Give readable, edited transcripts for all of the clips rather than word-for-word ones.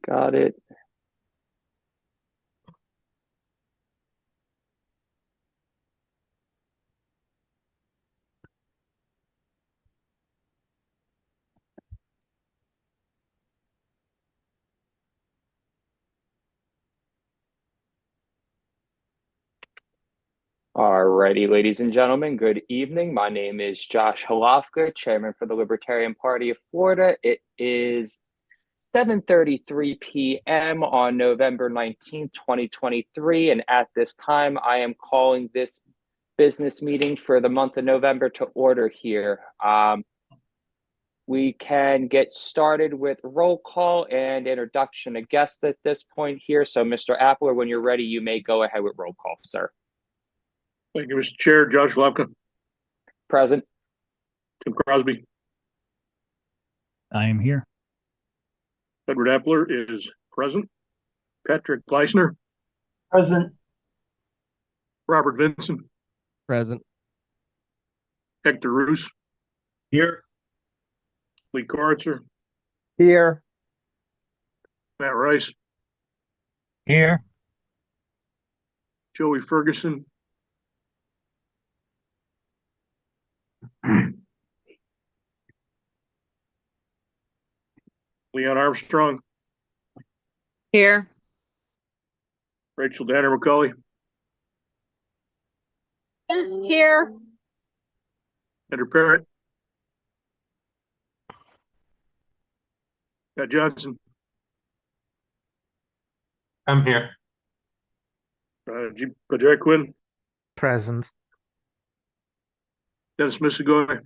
Got it. Alrighty, ladies and gentlemen, good evening. My name is Josh Halofka, Chairman for the Libertarian Party of Florida. It is 7:33 p.m. on November 19th, 2023, and at this time, I am calling this business meeting for the month of November to order here. We can get started with roll call and introduction of guests at this point here. So, Mr. Appler, when you're ready, you may go ahead with roll call, sir. Thank you, Mr. Chair. Josh Levka. Present. Tim Crosby. I am here. Edward Appler is present. Patrick Gleisner. Present. Robert Vinson. Present. Hector Roos. Here. Lee Karitzer. Here. Matt Rice. Here. Joey Ferguson. Leon Armstrong. Here. Rachel Danner McCauley. Here. Andrew Parrott. Matt Johnson. I'm here. G. Padraquin. Present. Dennis Missigoy.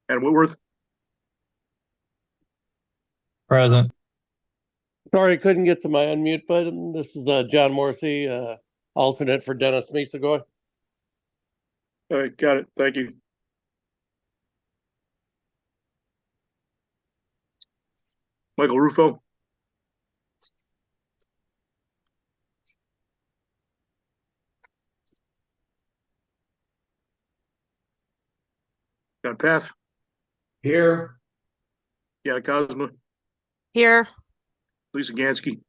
And Whitworth. Present. Sorry, couldn't get to my unmute button. This is John Morrissey, alternate for Dennis Misagoy. All right, got it. Thank you. Michael Rufo. Got Path. Here. Yeah, Cosma. Here. Lisa Gansky.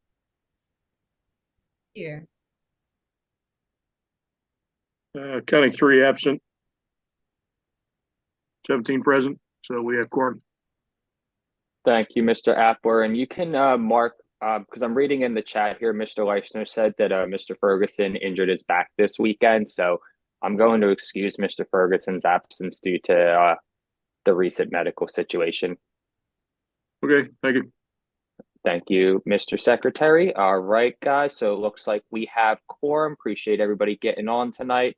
Here. Counting 3 absent. 17 present. So we have quorum. Thank you, Mr. Appler. And you can mark, because I'm reading in the chat here, Mr. Leishner said that Mr. Ferguson injured his back this weekend. So I'm going to excuse Mr. Ferguson's absence due to the recent medical situation. Okay, thank you. Thank you, Mr. Secretary. All right, guys. So it looks like we have quorum. Appreciate everybody getting on tonight.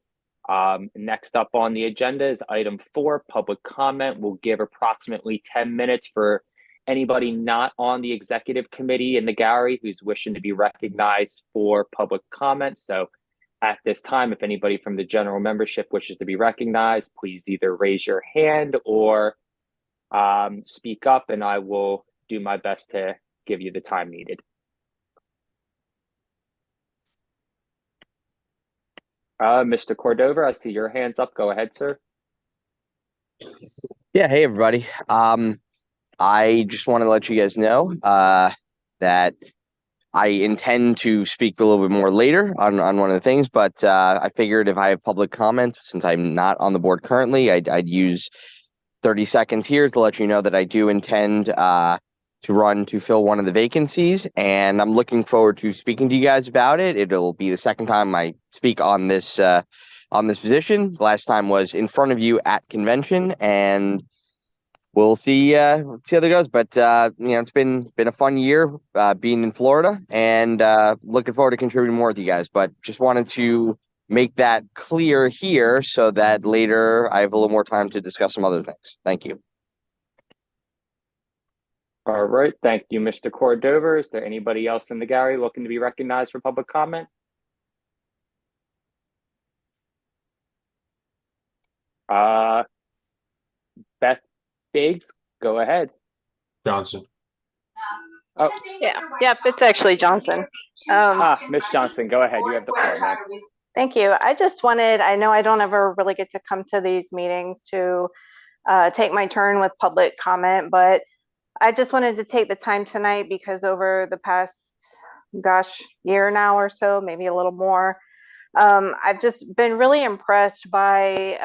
Next up on the agenda is item 4, public comment. We'll give approximately 10 minutes for anybody not on the executive committee in the gallery who's wishing to be recognized for public comment. So at this time, if anybody from the general membership wishes to be recognized, please either raise your hand or speak up, and I will do my best to give you the time needed. Mr. Cordova, I see your hands up. Go ahead, sir. Yeah, hey everybody. I just want to let you guys know that I intend to speak a little bit more later on one of the things, but I figured if I have public comment, since I'm not on the board currently, I'd use 30 seconds here to let you know that I do intend to run to fill one of the vacancies, and I'm looking forward to speaking to you guys about it. It'll be the second time I speak on this position. Last time was in front of you at convention, and we'll see how that goes. But it's been a fun year being in Florida, and looking forward to contributing more with you guys. But just wanted to make that clear here so that later I have a little more time to discuss some other things. Thank you. All right. Thank you, Mr. Cordova. Is there anybody else in the gallery looking to be recognized for public comment? Beth Biggs, go ahead. Johnson. Oh, Yeah, yep, it's actually Johnson. Ms. Johnson, go ahead. You have the floor, ma'am. Thank you. I just wanted, I know I don't ever really get to come to these meetings to take my turn with public comment, but I just wanted to take the time tonight because over the past, gosh, year now or so, maybe a little more, I've just been really impressed by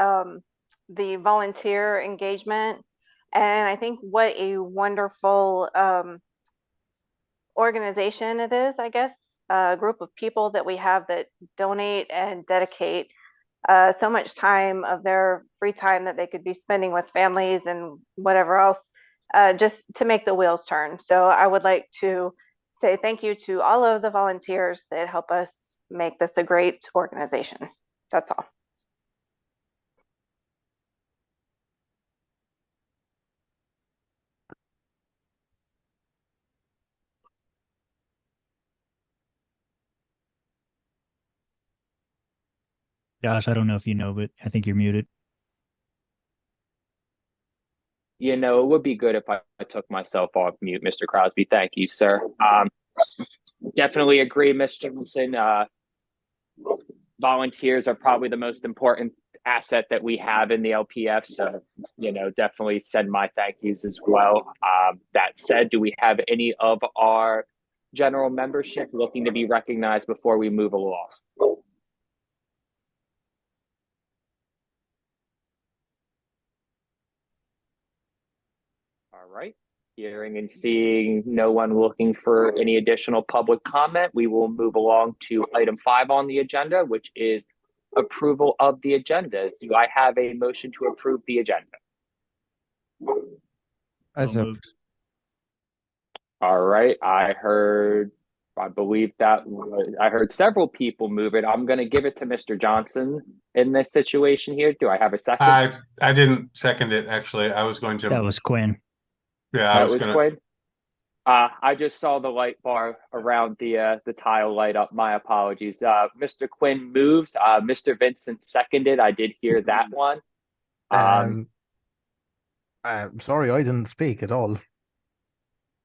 the volunteer engagement. And I think what a wonderful organization it is, I guess, a group of people that we have that donate and dedicate so much time of their free time that they could be spending with families and whatever else, just to make the wheels turn. So I would like to say thank you to all of the volunteers that help us make this a great organization. That's all. Josh, I don't know if you know, but I think you're muted. You know, it would be good if I took myself off mute, Mr. Crosby. Thank you, sir. Definitely agree, Ms. Johnson. Volunteers are probably the most important asset that we have in the LPF. So, you know, definitely send my thank yous as well. That said, do we have any of our general membership looking to be recognized before we move along? All right. Hearing and seeing no one looking for any additional public comment, we will move along to item 5 on the agenda, which is approval of the agenda. Do I have a motion to approve the agenda? So moved. All right. I believe that I heard several people move it. I'm going to give it to Mr. Johnson in this situation here. Do I have a second? I didn't second it, actually. I was going to. That was Quinn. Yeah, I That was was gonna. Quinn. I just saw the light bar around the tile light up. My apologies. Mr. Quinn moves. Mr. Vincent seconded. I did hear that one. I'm sorry, I didn't speak at all.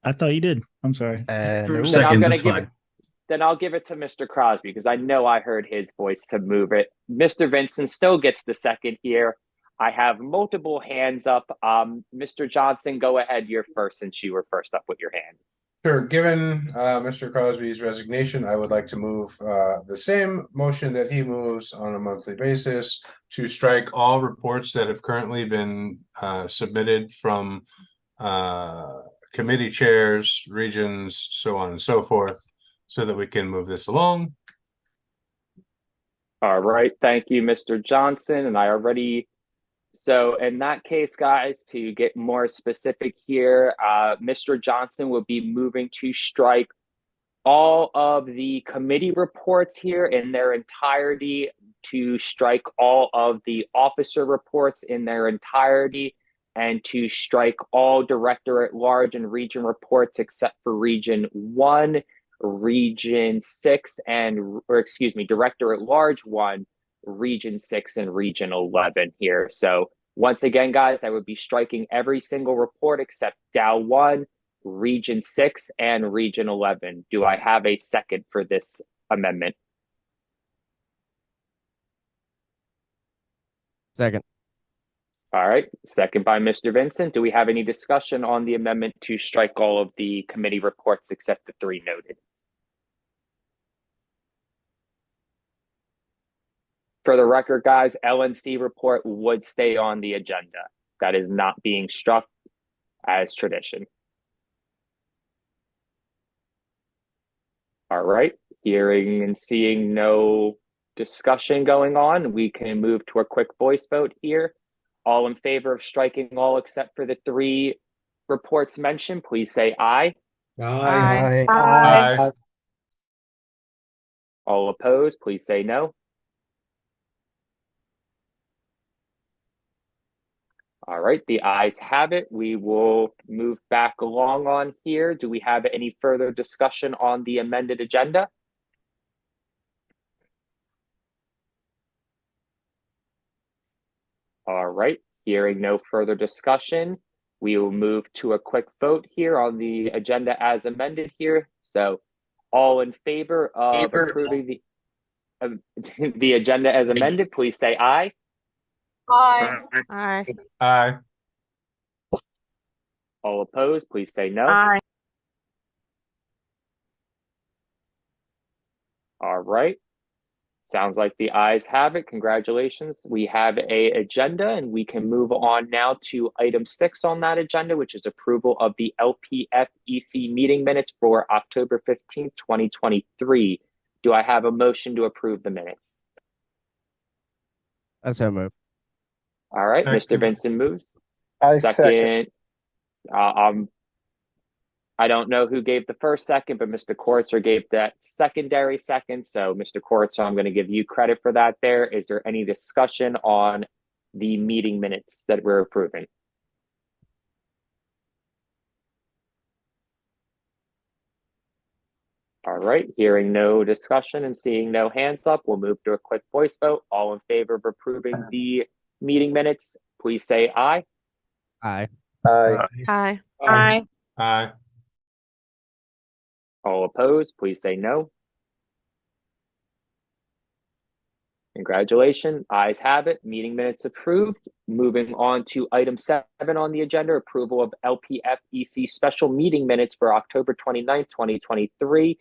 I thought you did. I'm sorry. No. Then I'm gonna that's give fine. it. Then I'll give it to Mr. Crosby because I know I heard his voice to move it. Mr. Vincent still gets the second here. I have multiple hands up. Mr. Johnson, go ahead. You're first since you were first up with your hand. Sure. Given Mr. Crosby's resignation, I would like to move the same motion that he moves on a monthly basis to strike all reports that have currently been submitted from committee chairs, regions, so on and so forth, so that we can move this along. All right. Thank you, Mr. Johnson. And so in that case, guys, to get more specific here, Mr. Johnson will be moving to strike all of the committee reports here in their entirety, to strike all of the officer reports in their entirety, and to strike all director at large and region reports except for region 1, region 6, director at large 1, region 6, and region 11 here. So once again, guys, I would be striking every single report except Dow 1, region 6, and region 11. Do I have a second for this amendment? Second. All right, second by Mr. Vincent. Do we have any discussion on the amendment to strike all of the committee reports except the 3 noted? For the record, guys, LNC report would stay on the agenda. That is not being struck as tradition. All right, hearing and seeing no discussion going on, we can move to a quick voice vote here. All in favor of striking all except for the 3 reports mentioned, please say aye. Aye. Aye. All opposed, please say no. All right, the ayes have it. We will move back along on here. Do we have any further discussion on the amended agenda? All right, hearing no further discussion, we will move to a quick vote here on the agenda as amended here. So all in favor of approving the agenda as amended, please say aye. Aye. Aye. Aye. All opposed, please say no. Aye. All right. Sounds like the ayes have it. Congratulations. We have a agenda and we can move on now to item 6 on that agenda, which is approval of the LPFEC meeting minutes for October 15th, 2023. Do I have a motion to approve the minutes? So move. All right, Mr. Second. Vincent moves. I Second. I don't know who gave the first second, but Mr. Kortzer gave that secondary second. So Mr. Kortzer, I'm going to give you credit for that there. Is there any discussion on the meeting minutes that we're approving? All right, hearing no discussion and seeing no hands up, we'll move to a quick voice vote. All in favor of approving the meeting minutes, please say aye. Aye. Aye. Aye. Aye. All opposed, please say no. Congratulations, ayes have it, meeting minutes approved. Moving on to item 7 on the agenda, approval of LPFEC special meeting minutes for October 29th, 2023.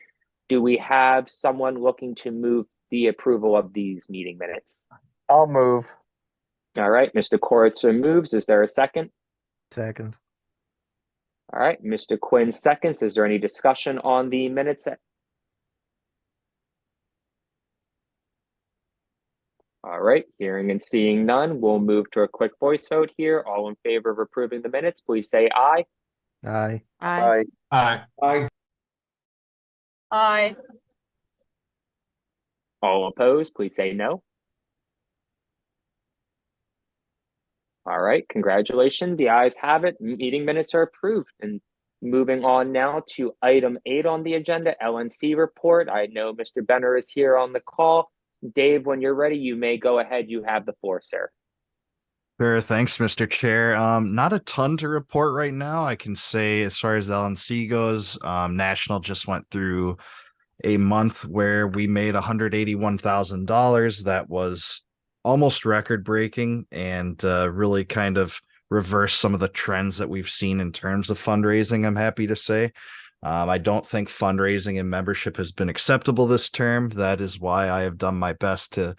Do we have someone looking to move the approval of these meeting minutes? I'll move. All right, Mr. Kortzer moves. Is there a second? Second. All right, Mr. Quinn seconds. Is there any discussion on the minutes? All right, hearing and seeing none, we'll move to a quick voice vote here. All in favor of approving the minutes, please say aye. Aye. Aye. Aye. Aye. Aye. All opposed, please say no. All right, congratulations. The ayes have it. Meeting minutes are approved. And moving on now to item 8 on the agenda, LNC report. I know Mr. Benner is here on the call. Dave, when you're ready, you may go ahead. You have the floor, sir. Sure, thanks, Mr. Chair. Not a ton to report right now. I can say as far as the LNC goes, National just went through a month where we made $181,000. That was almost record breaking and really kind of reversed some of the trends that we've seen in terms of fundraising, I'm happy to say. I don't think fundraising and membership has been acceptable this term. That is why I have done my best to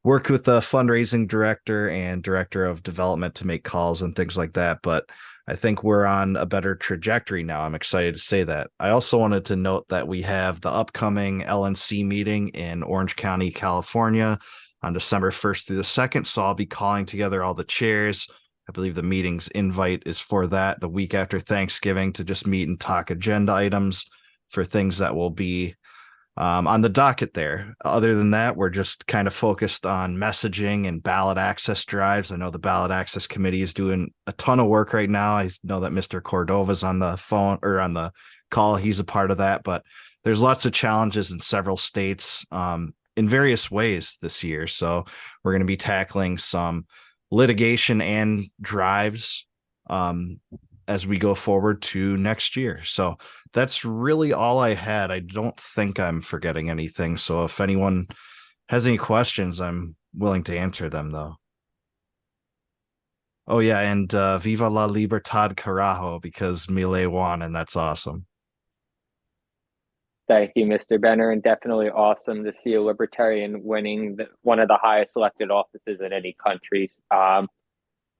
work with the fundraising director and director of development to make calls and things like that. But I think we're on a better trajectory now. I'm excited to say that. I also wanted to note that we have the upcoming LNC meeting in Orange County, California on December 1st through the 2nd. So I'll be calling together all the chairs. I believe the meeting's invite is for that the week after Thanksgiving to just meet and talk agenda items for things that will be on the docket there. Other than that, we're just kind of focused on messaging and ballot access drives. I know the ballot access committee is doing a ton of work right now. I know that Mr. Cordova's on the phone or on the call. He's a part of that, but there's lots of challenges in several states in various ways this year. So we're going to be tackling some litigation and drives as we go forward to next year. So that's really all I had. I don't think I'm forgetting anything. So if anyone has any questions, I'm willing to answer them though. Oh yeah, and Viva la Libertad Carajo, because Milei won, and that's awesome. Thank you, Mr. Benner, and definitely awesome to see a Libertarian winning one of the highest elected offices in any country.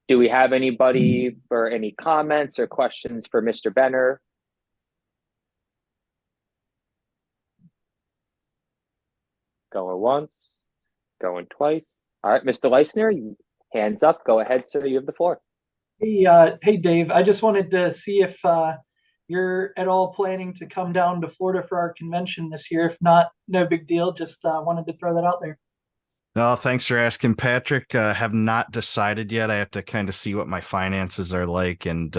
Do we have anybody for any comments or questions for Mr. Benner? Going once, going twice. All right, Mr. Leisner, hands up. Go ahead, sir. You have the floor. Hey, Dave. I just wanted to see if you're at all planning to come down to Florida for our convention this year. If not, no big deal. Just wanted to throw that out there. No, thanks for asking, Patrick. Have not decided yet. I have to kind of see what my finances are like, and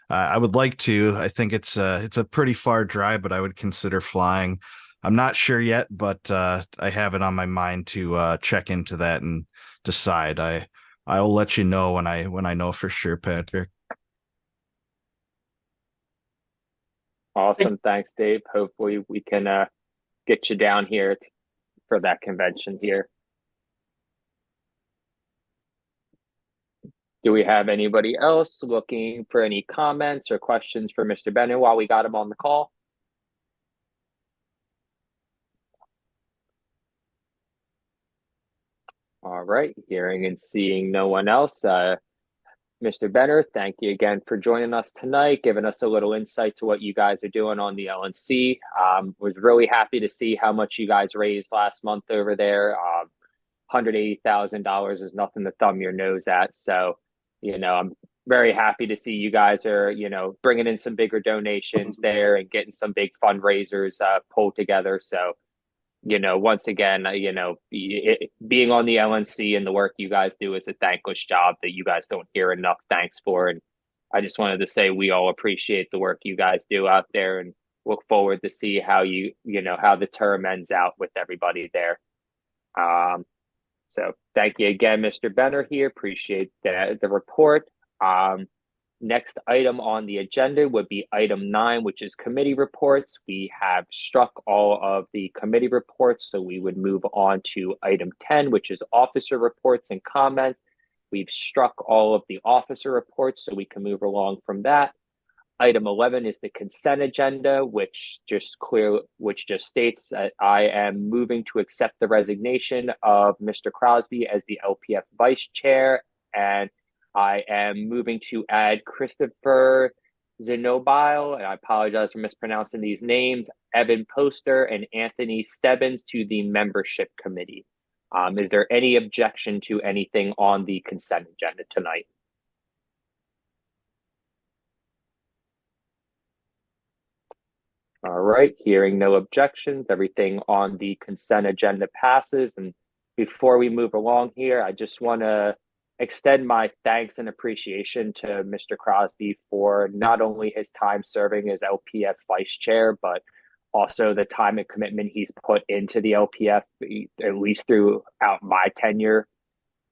I would like to. I think it's a pretty far drive, but I would consider flying. I'm not sure yet, but I have it on my mind to check into that and decide. I'll let you know when I know for sure, Patrick. Awesome. Thanks, Dave. Hopefully we can get you down here for that convention here. Do we have anybody else looking for any comments or questions for Mr. Bennett while we got him on the call? All right, hearing and seeing no one else. Mr. Benner, thank you again for joining us tonight, giving us a little insight to what you guys are doing on the LNC. Was really happy to see how much you guys raised last month over there. $180,000 is nothing to thumb your nose at. So, I'm very happy to see you guys are, bringing in some bigger donations there and getting some big fundraisers pulled together. So, once again, being on the LNC and the work you guys do is a thankless job that you guys don't hear enough thanks for. And I just wanted to say we all appreciate the work you guys do out there and look forward to see how how the term ends out with everybody there. So thank you again, Mr. Benner here. Appreciate the report. Next item on the agenda would be item 9, which is committee reports. We have struck all of the committee reports, so we would move on to item 10, which is officer reports and comments. We've struck all of the officer reports, so we can move along from that. Item 11 is the consent agenda, which just states that I am moving to accept the resignation of Mr. Crosby as the LPF vice chair, and I am moving to add Christopher Zenobile, and I apologize for mispronouncing these names, Evan Poster, and Anthony Stebbins to the membership committee. Is there any objection to anything on the consent agenda tonight? All right, hearing no objections, everything on the consent agenda passes. And before we move along here, I just want to extend my thanks and appreciation to Mr. Crosby for not only his time serving as LPF vice chair, but also the time and commitment he's put into the LPF, at least throughout my tenure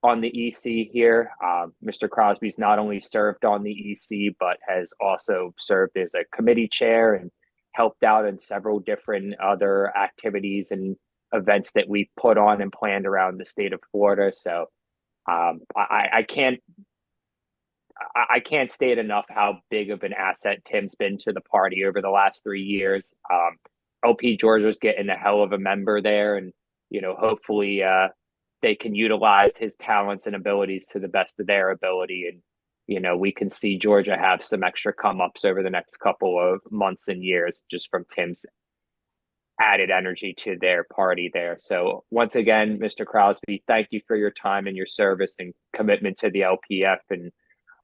on the EC here. Mr. Crosby's not only served on the EC, but has also served as a committee chair and helped out in several different other activities and events that we've put on and planned around the state of Florida. So I can't state enough how big of an asset Tim's been to the party over the last 3 years. LP Georgia's getting a hell of a member there, and hopefully they can utilize his talents and abilities to the best of their ability, and we can see Georgia have some extra come ups over the next couple of months and years just from Tim's added energy to their party there. So once again, Mr. Crosby, thank you for your time and your service and commitment to the LPF, and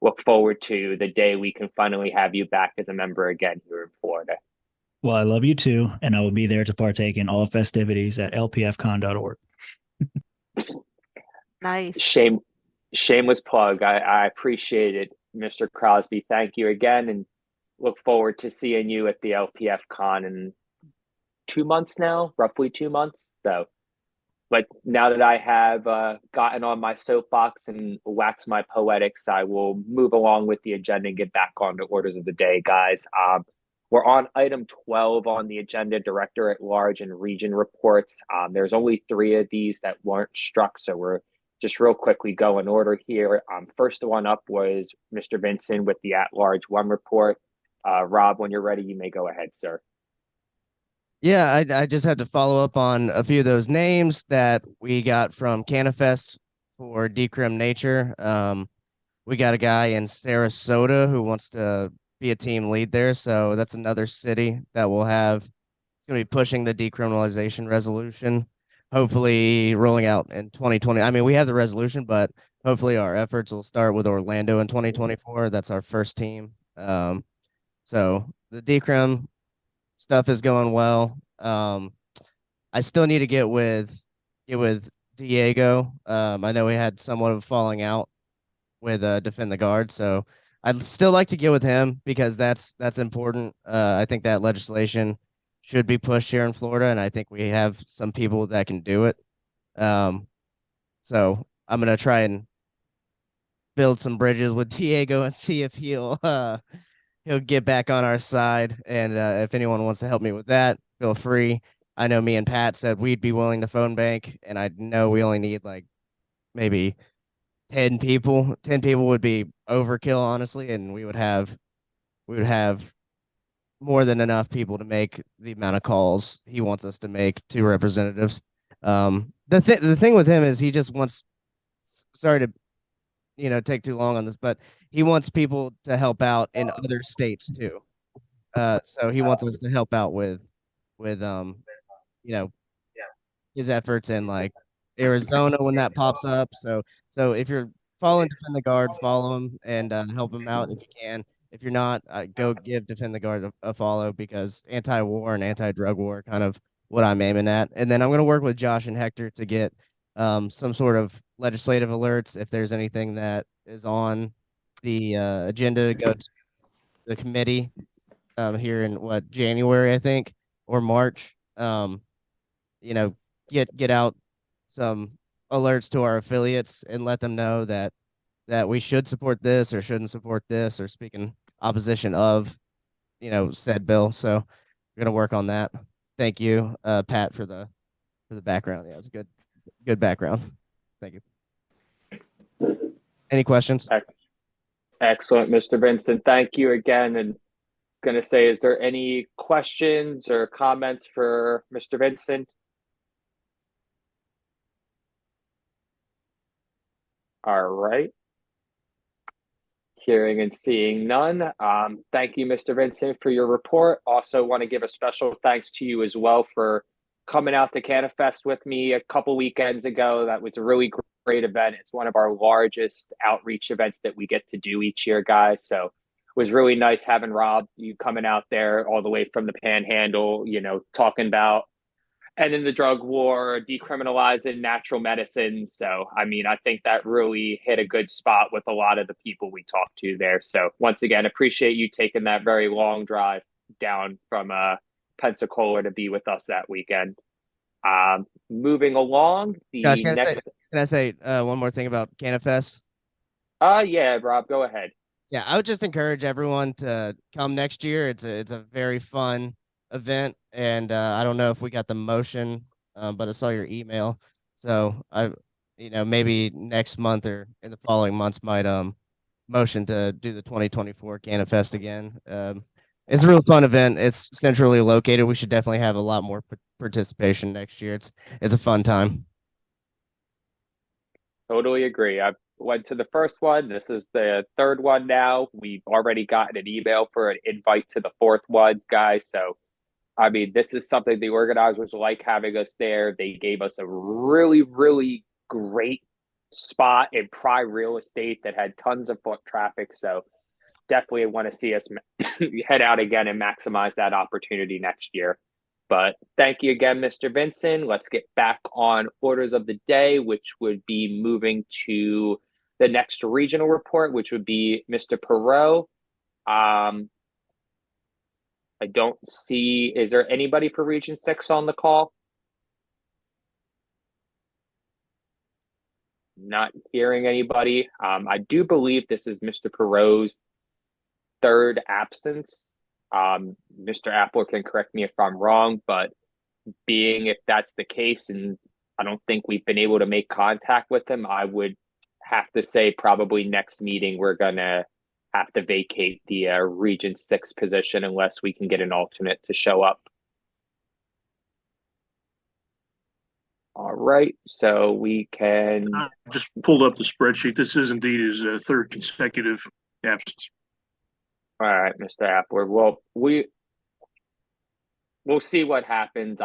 look forward to the day we can finally have you back as a member again here in Florida. Well, I love you too, and I will be there to partake in all festivities at lpfcon.org. Nice. Shameless plug. I appreciate it, Mr. Crosby. Thank you again, and look forward to seeing you at the LPF Con in 2 months now, roughly 2 months. So, but now that I have gotten on my soapbox and waxed my poetics, I will move along with the agenda and get back on to orders of the day, guys. We're on item 12 on the agenda, Director at Large and Region reports. There's only 3 of these that weren't struck, so we're just real quickly go in order here. First one up was Mr. Vincent with the at-large 1 report. Rob, when you're ready, you may go ahead, sir. Yeah, I just have to follow up on a few of those names that we got from Canifest for Decrim Nature. We got a guy in Sarasota who wants to be a team lead there, so that's another city that will have. It's going to be pushing the decriminalization resolution, hopefully rolling out in 2020. I mean, we have the resolution, but hopefully our efforts will start with Orlando in 2024. That's our first team. So the decrim stuff is going well. I still need to get with Diego. I know we had somewhat of a falling out with Defend the Guard, so I'd still like to get with him because that's important. I think that legislation should be pushed here in Florida, and I think we have some people that can do it. So I'm gonna try and build some bridges with Diego and see if he'll he'll get back on our side. And if anyone wants to help me with that, feel free. I know me and Pat said we'd be willing to phone bank, and I know we only need like maybe 10 people. 10 people would be overkill, honestly, and we would have more than enough people to make the amount of calls he wants us to make to representatives. The thing with him is he just wants, sorry to take too long on this, but he wants people to help out in other states too. So he wants us to help out with you know his efforts in like Arizona when that pops up. So if you're following Defend the Guard, follow him and help him out if you can. If you're not, go give Defend the Guard a follow, because anti-war and anti-drug war are kind of what I'm aiming at. And then I'm going to work with Josh and Hector to get some sort of legislative alerts if there's anything that is on the agenda to go to the committee here in January, I think, or March. You know, get out some alerts to our affiliates and let them know that we should support this or shouldn't support this or speak in opposition of said bill. So we're gonna work on that. Thank you, Pat, for the background. Yeah, it's a good background. Thank you. Any questions? Excellent, Mr. Vincent. Thank you again. And going to say, is there any questions or comments for Mr. Vincent? All right. Hearing and seeing none. Thank you, Mr. Vincent, for your report. Also want to give a special thanks to you as well for coming out to CannaFest with me a couple weekends ago. That was a really great event. It's one of our largest outreach events that we get to do each year, guys. So it was really nice having Rob, you coming out there all the way from the Panhandle, talking about ending the drug war, decriminalizing natural medicines. So, I mean, I think that really hit a good spot with a lot of the people we talked to there. So, once again, appreciate you taking that very long drive down from Pensacola to be with us that weekend. Moving along, Josh, can I say one more thing about CannaFest? Yeah, Rob, go ahead. Yeah, I would just encourage everyone to come next year. It's a very fun event, and I don't know if we got the motion, but I saw your email, so maybe next month or in the following months might motion to do the 2024 CannaFest again. It's a real fun event. It's centrally located. We should definitely have a lot more participation next year. It's a fun time. Totally agree. I went to the first one. This is the third one now. We've already gotten an email for an invite to the fourth one, guys. So, I mean, this is something the organizers like having us there. They gave us a really, really great spot in prime real estate that had tons of foot traffic. So, definitely want to see us head out again and maximize that opportunity next year. But thank you again, Mr. Vincent. Let's get back on orders of the day, which would be moving to the next regional report, which would be Mr. Perot. I don't see, is there anybody for Region 6 on the call? Not hearing anybody. I do believe this is Mr. Perot's third absence. Mr. Appler can correct me if I'm wrong, but being if that's the case, and I don't think we've been able to make contact with him, I would have to say probably next meeting we're going to have to vacate the Region 6 position unless we can get an alternate to show up. All right, so we can... I just pulled up the spreadsheet. This is indeed his third consecutive absence. All right, Mr. Appler. Well, we'll see what happens.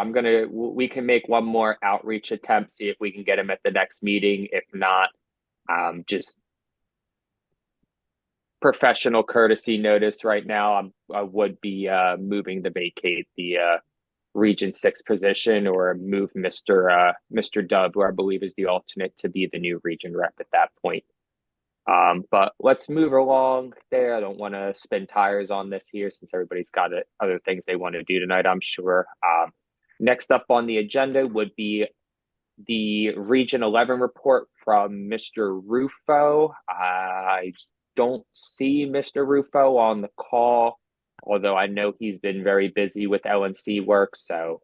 We can make one more outreach attempt, see if we can get him at the next meeting. If not, just professional courtesy notice right now. I would be moving to vacate the Region 6 position or move Mr. Dub, who I believe is the alternate, to be the new region rep at that point. But let's move along there. I don't want to spin tires on this here since everybody's got other things they want to do tonight, I'm sure. Next up on the agenda would be the Region 11 report from Mr. Rufo. I don't see Mr. Rufo on the call, although I know he's been very busy with LNC work. So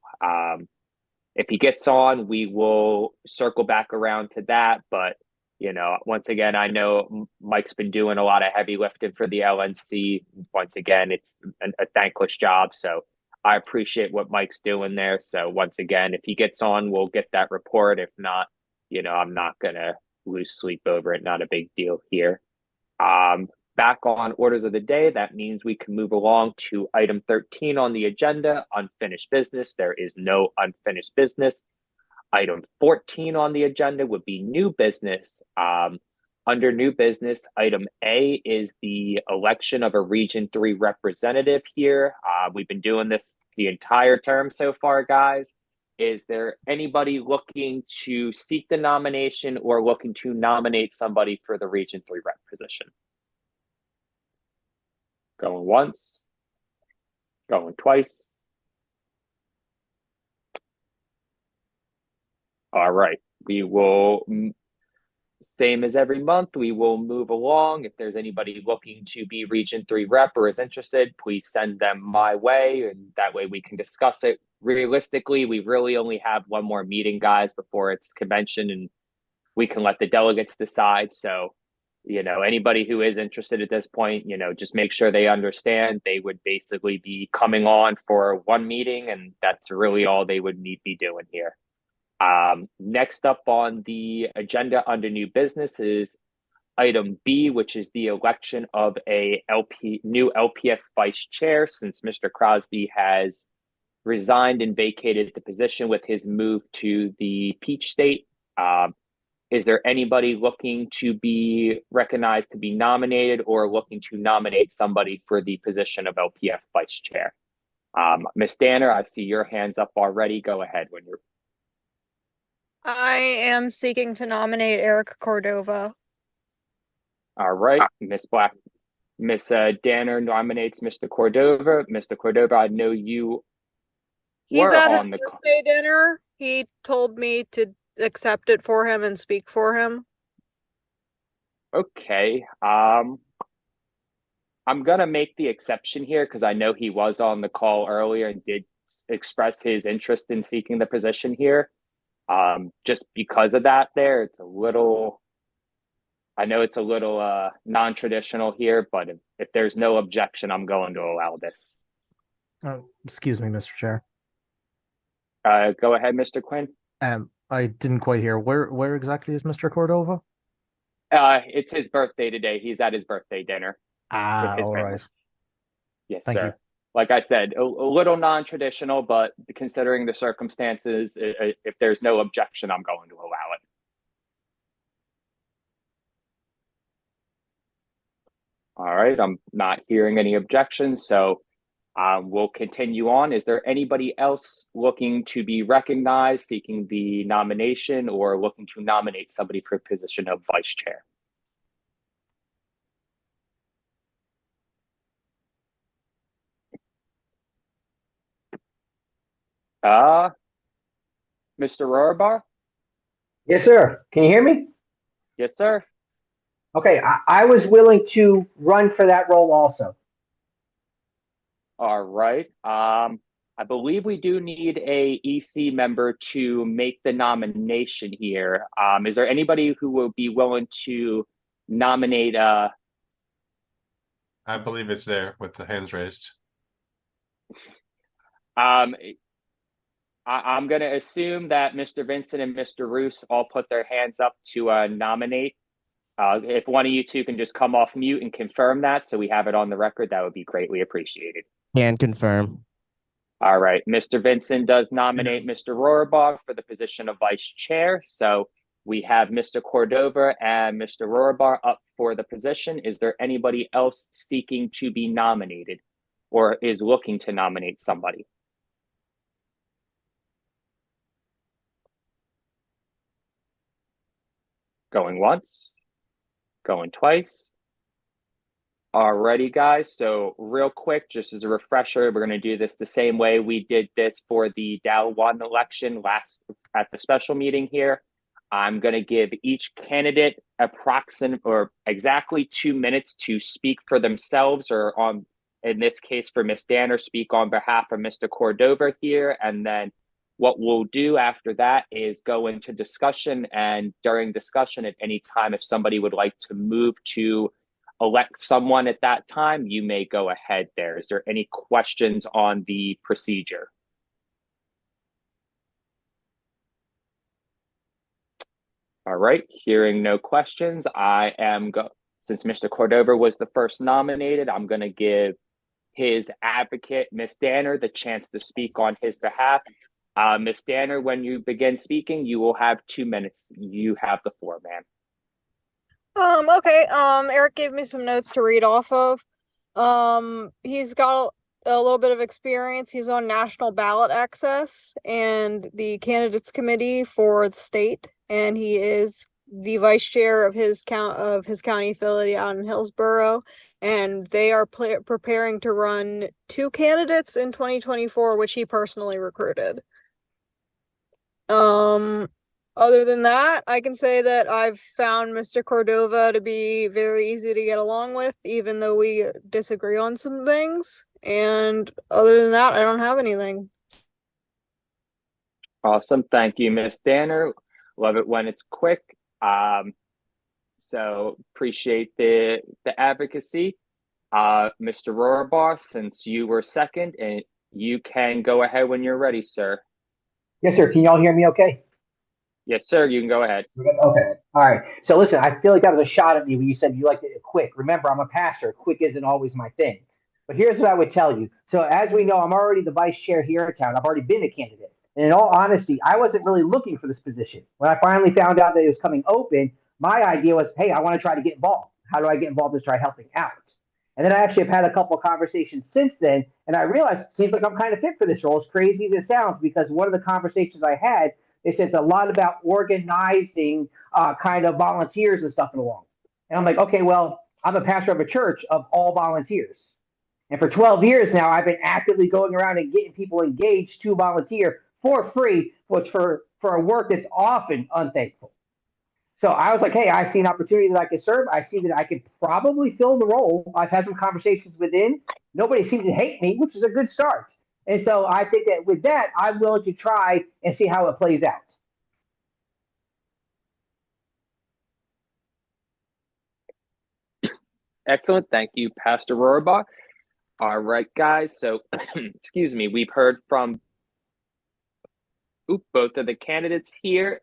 if he gets on, we will circle back around to that. But, you know, once again, I know Mike's been doing a lot of heavy lifting for the LNC. Once again, it's a thankless job. So I appreciate what Mike's doing there. So once again, if he gets on, we'll get that report. If not, you know, I'm not going to lose sleep over it. Not a big deal here. Back on orders of the day, that means we can move along to item 13 on the agenda, unfinished business. There is no unfinished business. Item 14 on the agenda would be new business. Under new business, item A is the election of a Region 3 representative here. We've been doing this the entire term so far, guys. Is there anybody looking to seek the nomination or looking to nominate somebody for the Region 3 rep position? Going once, going twice. All right, we will, same as every month, we will move along. If there's anybody looking to be Region 3 rep or is interested, please send them my way, and that way we can discuss it. Realistically, we really only have one more meeting, guys, before it's convention, and we can let the delegates decide. So, you know, anybody who is interested at this point, you know, just make sure they understand they would basically be coming on for one meeting, and that's really all they would be doing here. Next up on the agenda under new business is item B, which is the election of a new LPF vice chair, since Mr. Crosby has resigned and vacated the position with his move to the Peach State. Is there anybody looking to be recognized to be nominated or looking to nominate somebody for the position of LPF vice chair? Ms. Danner, I see your hands up already. Go ahead when you're. I am seeking to nominate Eric Cordova. All right, Ms. Danner nominates Mr. Cordova. Mr. Cordova, I know you He's were at his on the birthday dinner. He told me to accept it for him and speak for him. Okay. I'm gonna make the exception here because I know he was on the call earlier and did express his interest in seeking the position here. Just because of that there, it's a little, I know it's a little non-traditional here, but if there's no objection, I'm going to allow this. Excuse me, Mr. Chair. Go ahead, Mr. Quinn. I didn't quite hear. Where exactly is Mr. Cordova? It's his birthday today. He's at his birthday dinner with his all family. right. Yes, Thank sir. you. Like I said, a little non-traditional, but considering the circumstances, if there's no objection, I'm going to allow it. All right, I'm not hearing any objections, so we'll continue on. Is there anybody else looking to be recognized, seeking the nomination, or looking to nominate somebody for a position of vice chair? Mr. Rohrbar? Yes, sir. Can you hear me? Yes, sir. Okay, I was willing to run for that role also. All right. I believe we do need a EC member to make the nomination here. Is there anybody who will be willing to nominate? I believe it's there with the hands raised. I'm going to assume that Mr. Vincent and Mr. Roos all put their hands up to nominate. If one of you two can just come off mute and confirm that so we have it on the record, that would be greatly appreciated. Can confirm. All right. Mr. Vincent does nominate Mr. Rohrabaugh for the position of vice chair. So we have Mr. Cordova and Mr. Rohrabaugh up for the position. Is there anybody else seeking to be nominated or is looking to nominate somebody? Going once, going twice. Alrighty, guys. So real quick, just as a refresher, we're going to do this the same way we did this for the Dow 1 election last at the special meeting here. I'm going to give each candidate approximate or exactly 2 minutes to speak for themselves, or on, in this case for Ms. Danner, speak on behalf of Mr. Cordova here. And then what we'll do after that is go into discussion, and during discussion at any time, if somebody would like to move to elect someone at that time, you may go ahead there. Is there any questions on the procedure? All right, hearing no questions, since Mr. Cordova was the first nominated, I'm going to give his advocate, Ms. Danner, the chance to speak on his behalf. Ms. Danner, when you begin speaking, you will have 2 minutes. You have the floor, ma'am. Okay, Eric gave me some notes to read off of. He's got a little bit of experience. He's on national ballot access and the candidates committee for the state, and he is the vice chair of his county affiliate out in Hillsborough, and they are preparing to run 2 candidates in 2024, which he personally recruited. Other than that, I can say that I've found Mr. Cordova to be very easy to get along with, even though we disagree on some things. And other than that, I don't have anything. Awesome. Thank you, Ms. Danner. Love it when it's quick. So appreciate the advocacy. Mr. Rohrabaugh, since you were second, and you can go ahead when you're ready, sir. Yes, sir. Can y'all hear me okay? Yes, sir. You can go ahead. Okay. All right. So listen, I feel like that was a shot at me when you said you liked it quick. Remember, I'm a pastor. Quick isn't always my thing. But here's what I would tell you. So as we know, I'm already the vice chair here in town. I've already been a candidate. And in all honesty, I wasn't really looking for this position. When I finally found out that it was coming open, my idea was, hey, I want to try to get involved. How do I get involved to try helping out? And then I actually have had a couple of conversations since then, and I realized it seems like I'm kind of fit for this role, as crazy as it sounds, because one of the conversations I had, they said it's a lot about organizing kind of volunteers and stuff along. And I'm like, okay, well, I'm a pastor of a church of all volunteers. And for 12 years now, I've been actively going around and getting people engaged to volunteer for free, which for a work that's often unthankful. So I was like, hey, I see an opportunity that I could serve. I see that I could probably fill the role. I've had some conversations within. Nobody seems to hate me, which is a good start. And so I think that with that, I'm willing to try and see how it plays out. Excellent. Thank you, Pastor Rohrabaugh. All right, guys. So, excuse me, we've heard from both of the candidates here.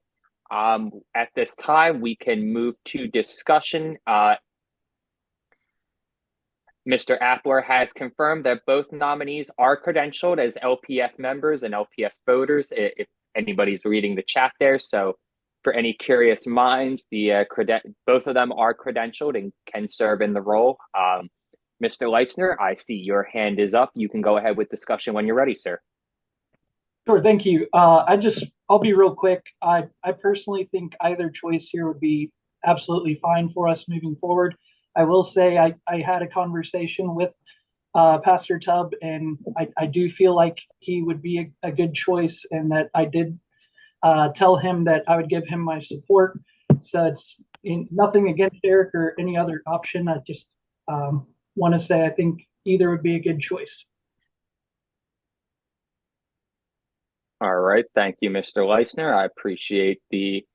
At this time, we can move to discussion. Mr. Appler has confirmed that both nominees are credentialed as LPF members and LPF voters, if anybody's reading the chat there. So for any curious minds, both of them are credentialed and can serve in the role. Mr. Leisner, I see your hand is up. You can go ahead with discussion when you're ready, sir. Sure, thank you. I'll be real quick. I personally think either choice here would be absolutely fine for us moving forward. I will say I had a conversation with Pastor Tubb, and I do feel like he would be a good choice, and that I did tell him that I would give him my support. So it's nothing against Eric or any other option. I just want to say I think either would be a good choice. All right. Thank you, Mr. Leisner. I appreciate the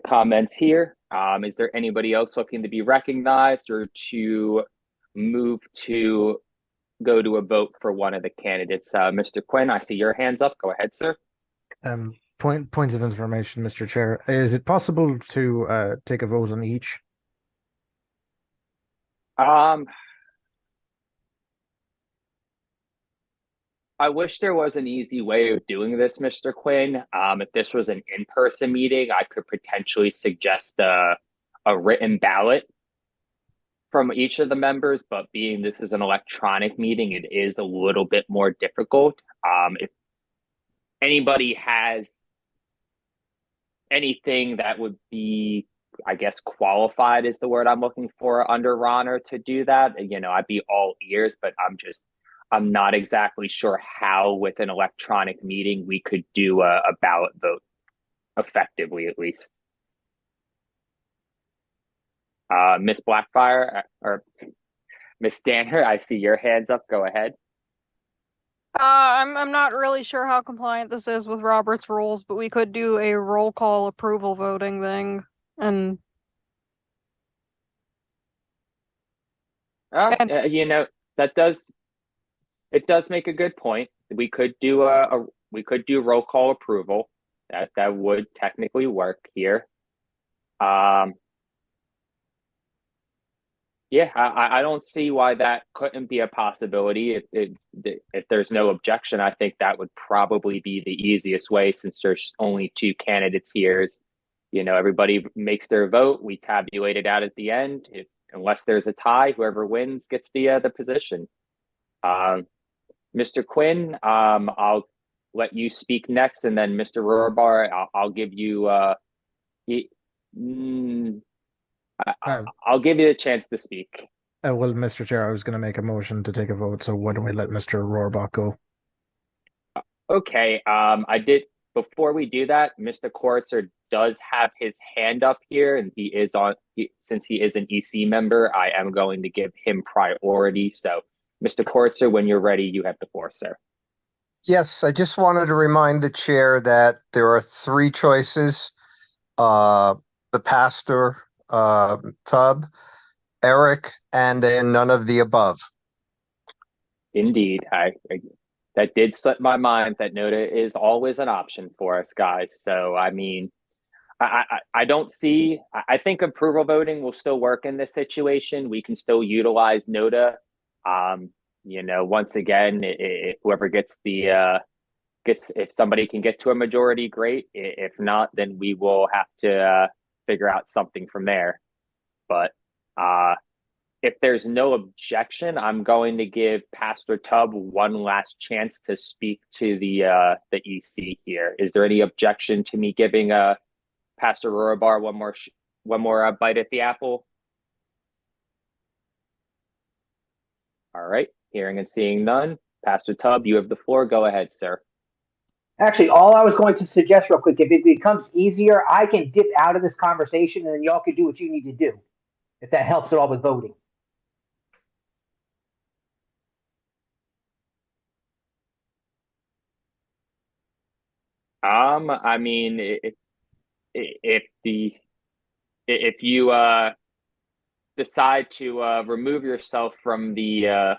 comments here. Is there anybody else looking to be recognized or to move to go to a vote for one of the candidates? Mr. Quinn, I see your hands up. Go ahead, sir. Point of information, Mr. Chair. Is it possible to take a vote on each? I wish there was an easy way of doing this, Mr. Quinn. If this was an in-person meeting, I could potentially suggest a written ballot from each of the members, but being this is an electronic meeting, it is a little bit more difficult. If anybody has anything that would be, I guess, qualified is the word I'm looking for under Ronner to do that, I'd be all ears, but I'm not exactly sure how with an electronic meeting we could do a ballot vote effectively, at least. Miss Blackfire or Miss Danner, I see your hands up. Go ahead. I'm not really sure how compliant this is with Robert's rules, but we could do a roll call approval voting thing, and you know, that does make a good point. We could do roll call approval. That would technically work here. Yeah, I don't see why that couldn't be a possibility. If there's no objection, I think that would probably be the easiest way since there's only two candidates here. You know, everybody makes their vote. We tabulate it out at the end. Unless there's a tie, whoever wins gets the position. Mr. Quinn, I'll let you speak next, and then Mr. Rohrbar, I'll give you. I'll give you a chance to speak. Well, Mr. Chair, I was going to make a motion to take a vote, so why don't we let Mr. Rohrbach go? Okay, I did. Before we do that, Mr. Koritzer does have his hand up here, and since he is an EC member, I am going to give him priority. So, Mr. Koritzer, when you're ready, you have the floor, sir. Yes, I just wanted to remind the chair that there are three choices. The pastor, Tubb, Eric, and then none of the above. Indeed, that did slip my mind that Noda is always an option for us, guys. So I mean, I don't see. I think approval voting will still work in this situation. We can still utilize Noda. You know, once again, whoever gets if somebody can get to a majority, great. If not, then we will have to figure out something from there. But if there's no objection, I'm going to give Pastor Tubb one last chance to speak to the EC here. Is there any objection to me giving Pastor Rohrbar one more bite at the apple? All right, hearing and seeing none. Pastor Tubb, you have the floor. Go ahead, sir. Actually, all I was going to suggest real quick, if it becomes easier, I can dip out of this conversation and then y'all can do what you need to do, if that helps at all with voting. I mean, if you decide to remove yourself from the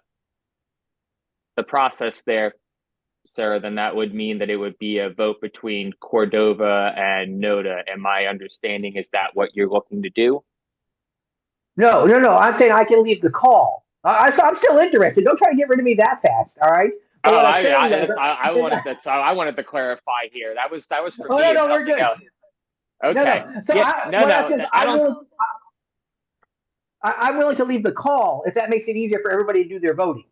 process there, sir, then that would mean that it would be a vote between Cordova and Noda. And my understanding is that what you're looking to do? No. I'm saying I can leave the call. I'm still interested. Don't try to get rid of me that fast. All right. But I wanted to clarify here. That was for me. No, we're good. Else. Okay. So I'm willing to leave the call if that makes it easier for everybody to do their voting.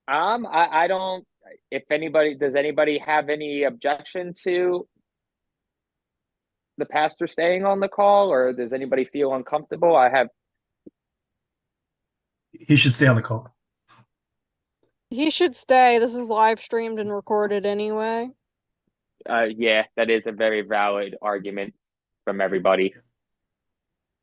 I don't. Does anybody have any objection to the pastor staying on the call, or does anybody feel uncomfortable? He should stay on the call. He should stay. This is live streamed and recorded anyway. Yeah, that is a very valid argument from everybody.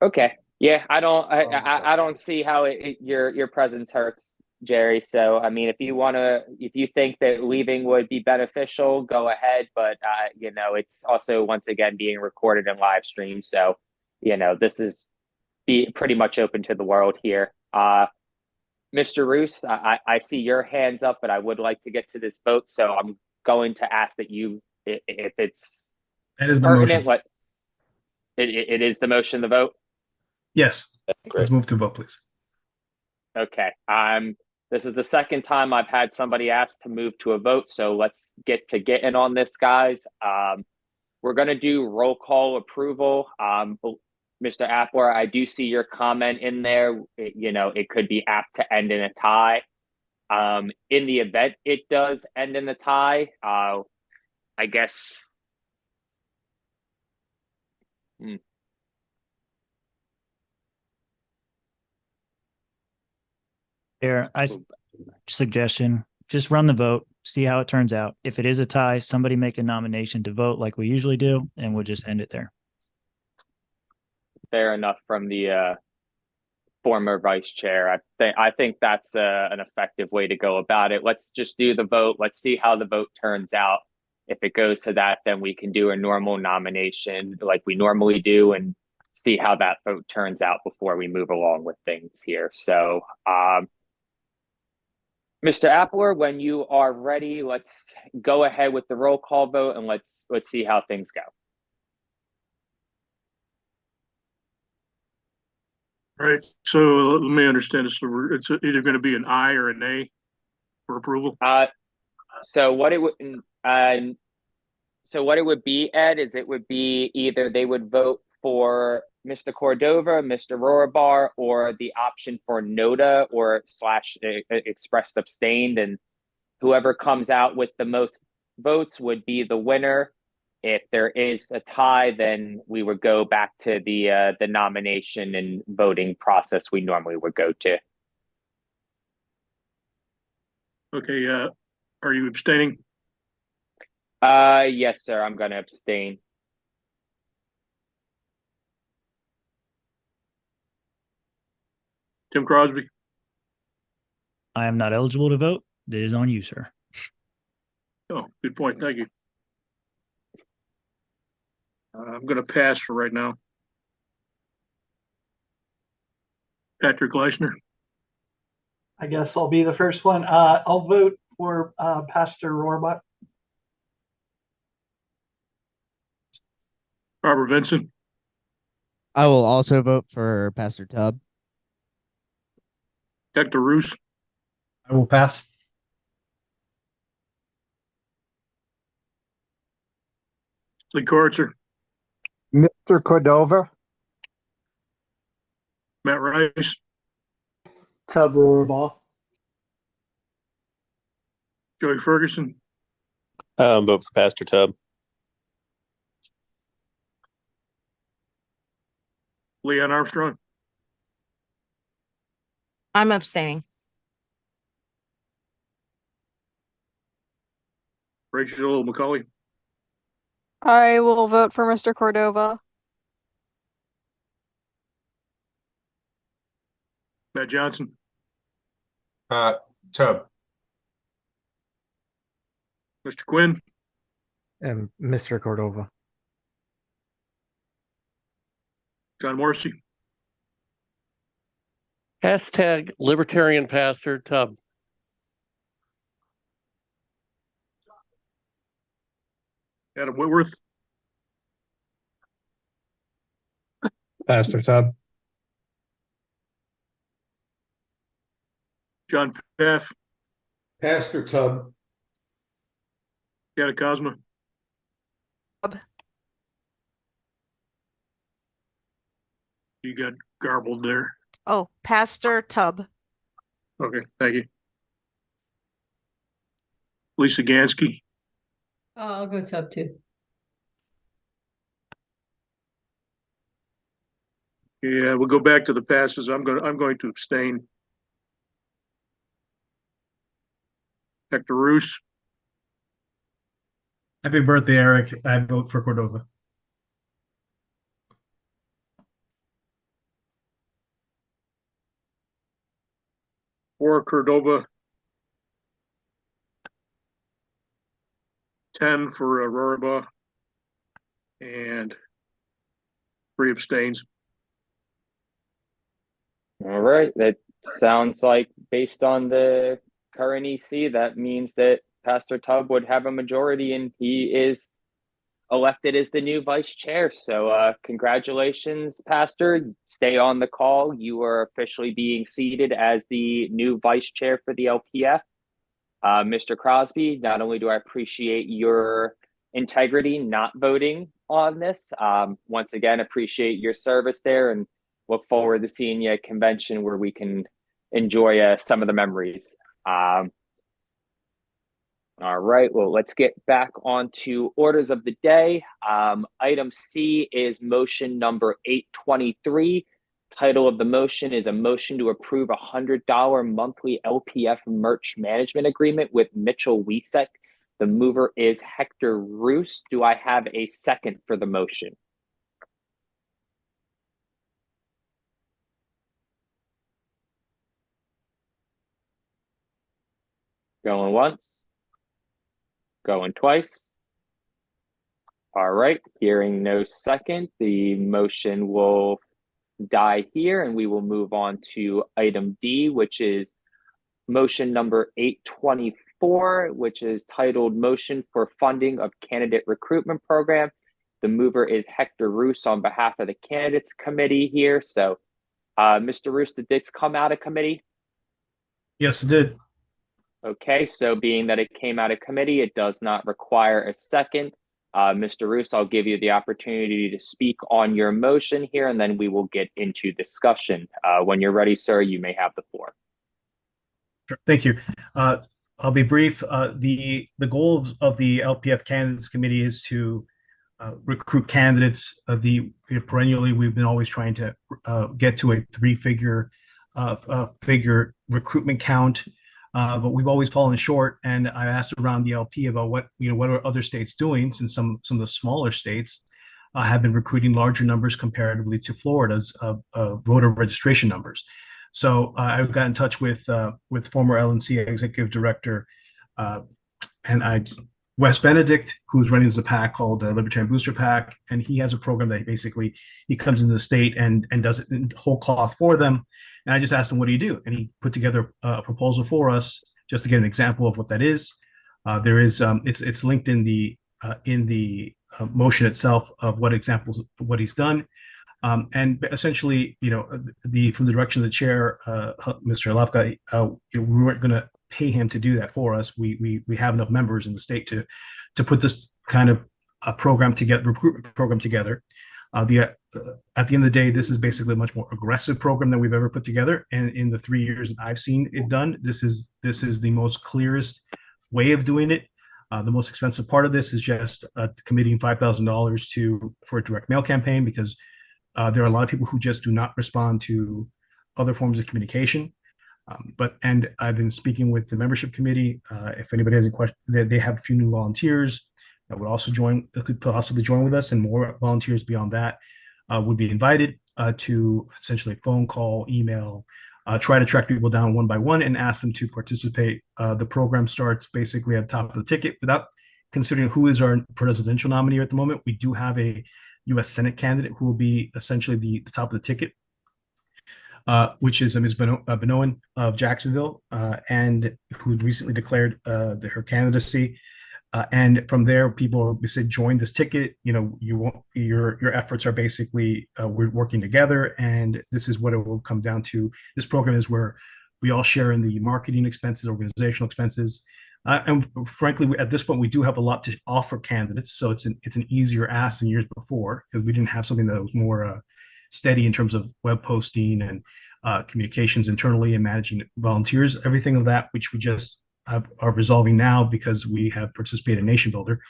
Okay. Yeah, I don't see how your presence hurts, Jerry. So, I mean, if you think that leaving would be beneficial, go ahead. But, you know, it's also, once again, being recorded and live streamed. So, you know, this is pretty much open to the world here. Mr. Roos, I see your hands up, but I would like to get to this vote. So I'm going to ask that you, if it's that is the motion. It is the motion, the vote? Yes. Let's move to vote, please. Okay. This is the second time I've had somebody ask to move to a vote. So let's get in on this, guys. We're going to do roll call approval. Mr. Appler, I do see your comment in there. You know, it could be apt to end in a tie. In the event it does end in a tie, I guess. Here, suggestion, just run the vote, see how it turns out. If it is a tie, somebody make a nomination to vote like we usually do, and we'll just end it there. there enough from the former vice chair. I think that's an effective way to go about it. Let's just do the vote. Let's see how the vote turns out. If it goes to that, then we can do a normal nomination like we normally do and see how that vote turns out before we move along with things here. So, Mr. Appler, when you are ready, let's go ahead with the roll call vote and let's see how things go. All right, so let me understand this. It's either going to be an aye or a nay for approval. So what it would be, Ed, is it would be either they would vote for Mr. Cordova, Mr. Rohrabaugh, or the option for Noda or / expressed abstained, and whoever comes out with the most votes would be the winner. If there is a tie, then we would go back to the nomination and voting process we normally would go to. Okay, are you abstaining? Yes, sir, I'm going to abstain. Tim Crosby? I am not eligible to vote. It is on you, sir. Oh, good point. Thank you. I'm going to pass for right now. Patrick Gleisner? I guess I'll be the first one. I'll vote for Pastor Rohrabaugh. Barbara Vincent? I will also vote for Pastor Tubb. Hector Roos? I will pass. Lee Kortzer? Mr. Cordova, Matt Rice? Tubb Rohrabaugh. Joey Ferguson? Vote for Pastor Tubb. Leon Armstrong? I'm abstaining. Rachel McCauley? I will vote for Mr. Cordova. Matt Johnson? Tubb. Mr. Quinn? And Mr. Cordova. John Morrissey? Hashtag Libertarian Pastor Tubb. Adam Whitworth? Pastor Tubb. John Peff? Pastor Tubb. Cosma? You got garbled there. Oh, Pastor Tubb. Okay, thank you. Lisa Gansky? I'll go Tubb too. Yeah, we'll go back to the passes. I'm going to abstain. Hector Roos? Happy birthday, Eric. I vote for Cordova. For Cordova. 10 for Rohrabaugh. And 3 abstains. All right. That sounds like, based on the current EC, that means that Pastor Tubb would have a majority and he is elected as the new vice chair. So congratulations, Pastor. Stay on the call. You are officially being seated as the new vice chair for the LPF. Mr. Crosby, not only do I appreciate your integrity not voting on this, once again, appreciate your service there and look forward to seeing you at convention where we can enjoy some of the memories. All right, well, let's get back onto orders of the day. Item C is motion number 823. Title of the motion is a motion to approve a $100 monthly LPF merch management agreement with Mitchell Wiesek. The mover is Hector Roos. Do I have a second for the motion? Going once. Going twice. All right, hearing no second, the motion will die here and we will move on to item D, which is motion number 824, which is titled Motion for Funding of Candidate Recruitment Program. The mover is Hector Roos on behalf of the Candidates Committee here. So, Mr. Roos, did this come out of committee? Yes, it did. Okay, so being that it came out of committee, it does not require a second. Mr. Roos, I'll give you the opportunity to speak on your motion here, and then we will get into discussion. When you're ready, sir, you may have the floor. Sure. Thank you. I'll be brief. The goal of the LPF Candidates Committee is to recruit candidates. Perennially, we've been always trying to get to a three-figure figure recruitment count. But we've always fallen short. And I asked around the LP about what are other states doing, since some of the smaller states have been recruiting larger numbers comparatively to Florida's voter registration numbers. So I got in touch with former LNC executive director Wes Benedict, who's running the PAC called Libertarian Booster PAC, and he has a program that basically he comes into the state and does it in whole cloth for them. And I just asked him, what do you do? And he put together a proposal for us just to get an example of what that is. There is it's linked in the motion itself of what examples what he's done. And essentially, from the direction of the chair, Mr. Alafka, we weren't going to pay him to do that for us. We have enough members in the state to put this kind of a program together, recruitment program together. At the end of the day, this is basically a much more aggressive program than we've ever put together. And in the 3 years that I've seen it done, this is the most clearest way of doing it. The most expensive part of this is just committing $5,000 for a direct mail campaign, because there are a lot of people who just do not respond to other forms of communication. And I've been speaking with the membership committee. If anybody has any questions, they have a few new volunteers that would also could possibly join with us, and more volunteers beyond that would be invited to essentially phone call, email, try to track people down one by one and ask them to participate. The program starts basically at the top of the ticket without considering who is our presidential nominee at the moment. We do have a U.S. Senate candidate who will be essentially the top of the ticket, which is Ms. Benowen of Jacksonville, and who recently declared her candidacy. And from there, people said, join this ticket. Your efforts are basically we're working together, and this is what it will come down to. This program is where we all share in the marketing expenses, organizational expenses. And frankly, at this point, we do have a lot to offer candidates, so it's an easier ask than years before, because we didn't have something that was more steady in terms of web posting and communications internally and managing volunteers, everything of that, which we just are resolving now because we have participated in Nation Builder.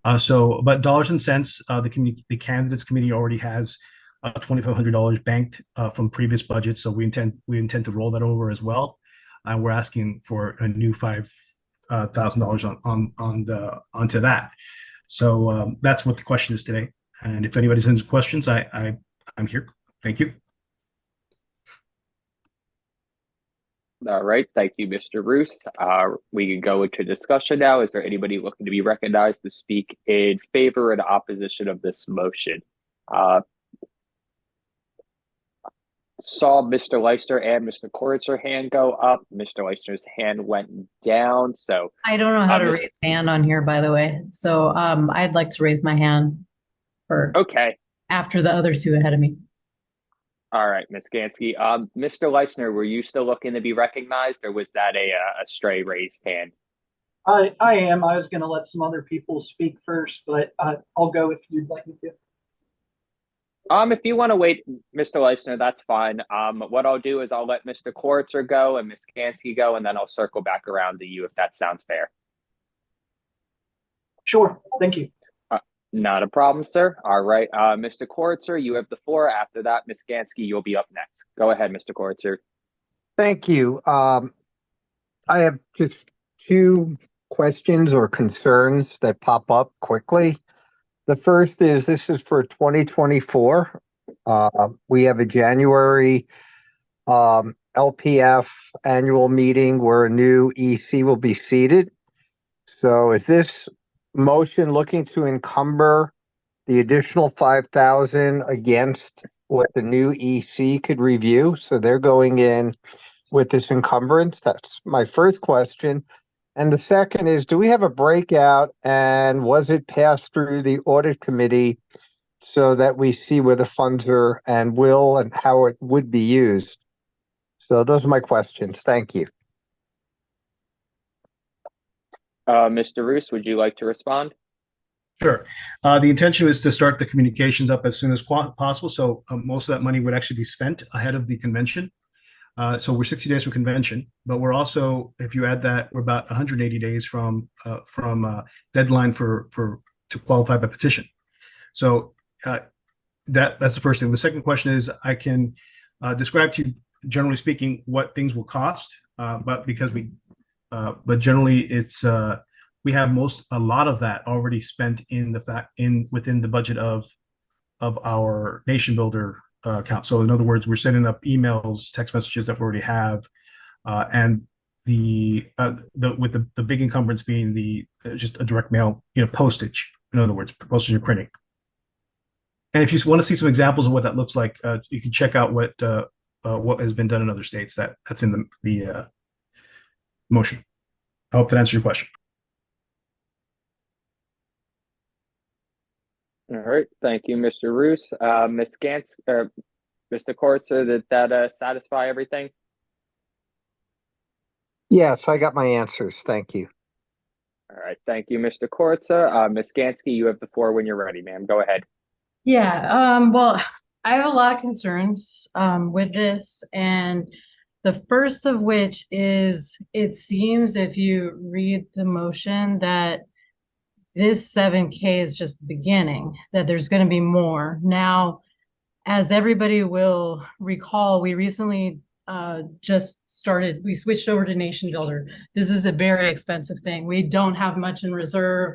But dollars and cents, the candidates committee already has $2,500 banked from previous budgets, so we intend to roll that over as well. And we're asking for a new $5,000 onto that. So that's what the question is today. And if anybody has any questions, I'm here. Thank you. All right, thank you, Mr. Roos. We can go into discussion now. Is there anybody looking to be recognized to speak in favor or in opposition of this motion? Saw Mr. Leister and Mr. Koritzer hand go up. Mr. Leister's hand went down. So I don't know how to raise hand on here, by the way. So I'd like to raise my hand for after the other two ahead of me. All right, Ms. Gansky. Mr. Leisner, were you still looking to be recognized, or was that a stray raised hand? I am. I was going to let some other people speak first, but I'll go if you'd like me to. If you want to wait, Mr. Leisner, that's fine. What I'll do is I'll let Mr. Koritzer go and Ms. Gansky go, and then I'll circle back around to you if that sounds fair. Sure. Thank you. Not a problem, sir. All right. Mr. Koritzer, you have the floor. After that, Ms. Gansky, you'll be up next. Go ahead, Mr. Koritzer. Thank you. I have just two questions or concerns that pop up quickly. The first is this is for 2024. We have a January LPF annual meeting where a new EC will be seated. So is this motion looking to encumber the additional 5,000 against what the new EC could review? So they're going in with this encumbrance. That's my first question. And the second is, do we have a breakout, and was it passed through the audit committee so that we see where the funds are and will and how it would be used? So those are my questions. Thank you. Mr. Roos, would you like to respond? Sure. The intention is to start the communications up as soon as possible. So most of that money would actually be spent ahead of the convention. So we're 60 days from convention, but we're also, if you add that, we're about 180 days from deadline to qualify by petition. So that's the first thing. The second question is, I can describe to you, generally speaking, what things will cost, but generally it's we have a lot of that already spent within the budget of our Nation Builder account. So in other words, we're setting up emails, text messages that we already have, and with the big encumbrance being just a direct mail, postage. In other words, postage and printing. And if you want to see some examples of what that looks like, you can check out what has been done in other states. That's in the motion. I hope that answers your question. All right, thank you, Mr. Roos. Ms. Gantz, Mr. Kortzer, did that satisfy everything? Yes, I got my answers. Thank you. All right, thank you, Mr. Kortzer. Ms. Gansky, you have the floor when you're ready, ma'am. Go ahead. Yeah, well, I have a lot of concerns with this, and the first of which is, it seems if you read the motion that this 7K is just the beginning, that there's going to be more. Now, as everybody will recall, we recently we switched over to Nation Builder. This is a very expensive thing. We don't have much in reserve.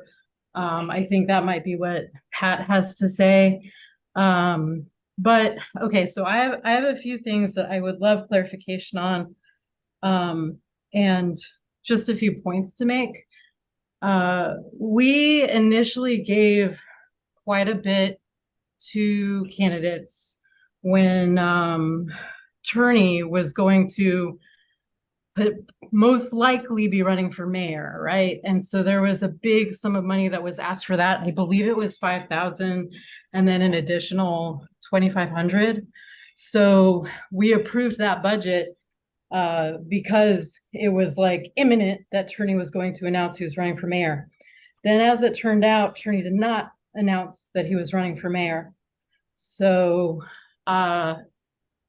I think that might be what Pat has to say. But okay, so I have a few things that I would love clarification on, and just a few points to make. We initially gave quite a bit to candidates when Turney was going to most likely be running for mayor, right? And so there was a big sum of money that was asked for that. I believe it was 5,000 and then an additional 2,500. So we approved that budget because it was like imminent that Turney was going to announce he was running for mayor. Then as it turned out, Turney did not announce that he was running for mayor. So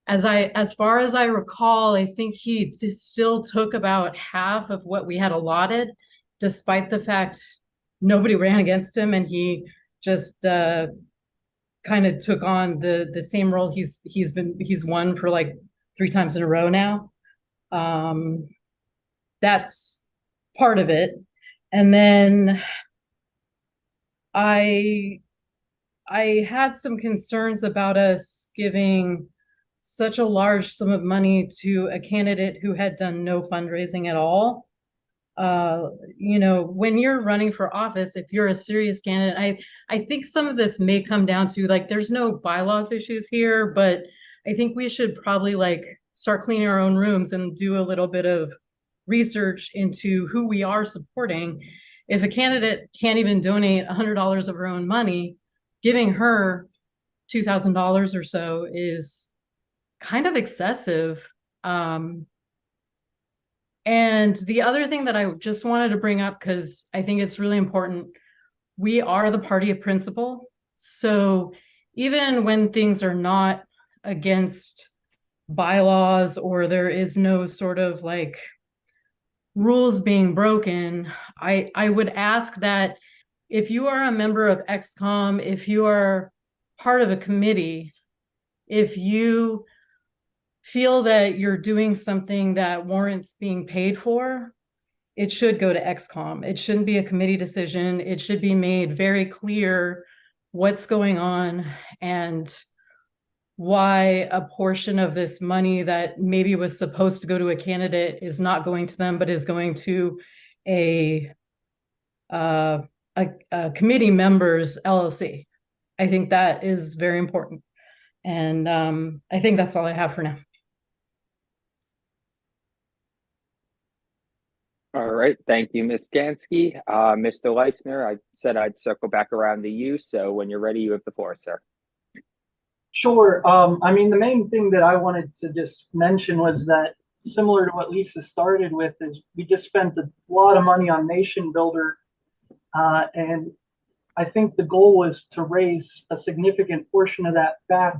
as far as I recall, I think he still took about half of what we had allotted, despite the fact nobody ran against him, and he just kind of took on the same role he's won for like 3 times in a row now. That's part of it. And then I had some concerns about us giving such a large sum of money to a candidate who had done no fundraising at all. When you're running for office, if you're a serious candidate, I think some of this may come down to, like, there's no bylaws issues here, but I think we should probably start cleaning our own rooms and do a little bit of research into who we are supporting. If a candidate can't even donate $100 of her own money, giving her $2,000 or so is kind of excessive. And the other thing that I just wanted to bring up, because I think it's really important, we are the party of principle. So even when things are not against bylaws or there is no sort of rules being broken, I would ask that if you are a member of XCOM, if you are part of a committee, if you feel that you're doing something that warrants being paid for, it should go to XCOM. It shouldn't be a committee decision. It should be made very clear what's going on. And why a portion of this money that maybe was supposed to go to a candidate is not going to them, but is going to a committee member's LLC. I think that is very important. And I think that's all I have for now. All right, thank you, Ms. Gansky. Mr. Leisner, I said I'd circle back around to you, so when you're ready, you have the floor, sir. Sure. I mean, the main thing that I wanted to just mention was that, similar to what Lisa started with, is we just spent a lot of money on Nation Builder, and I think the goal was to raise a significant portion of that back.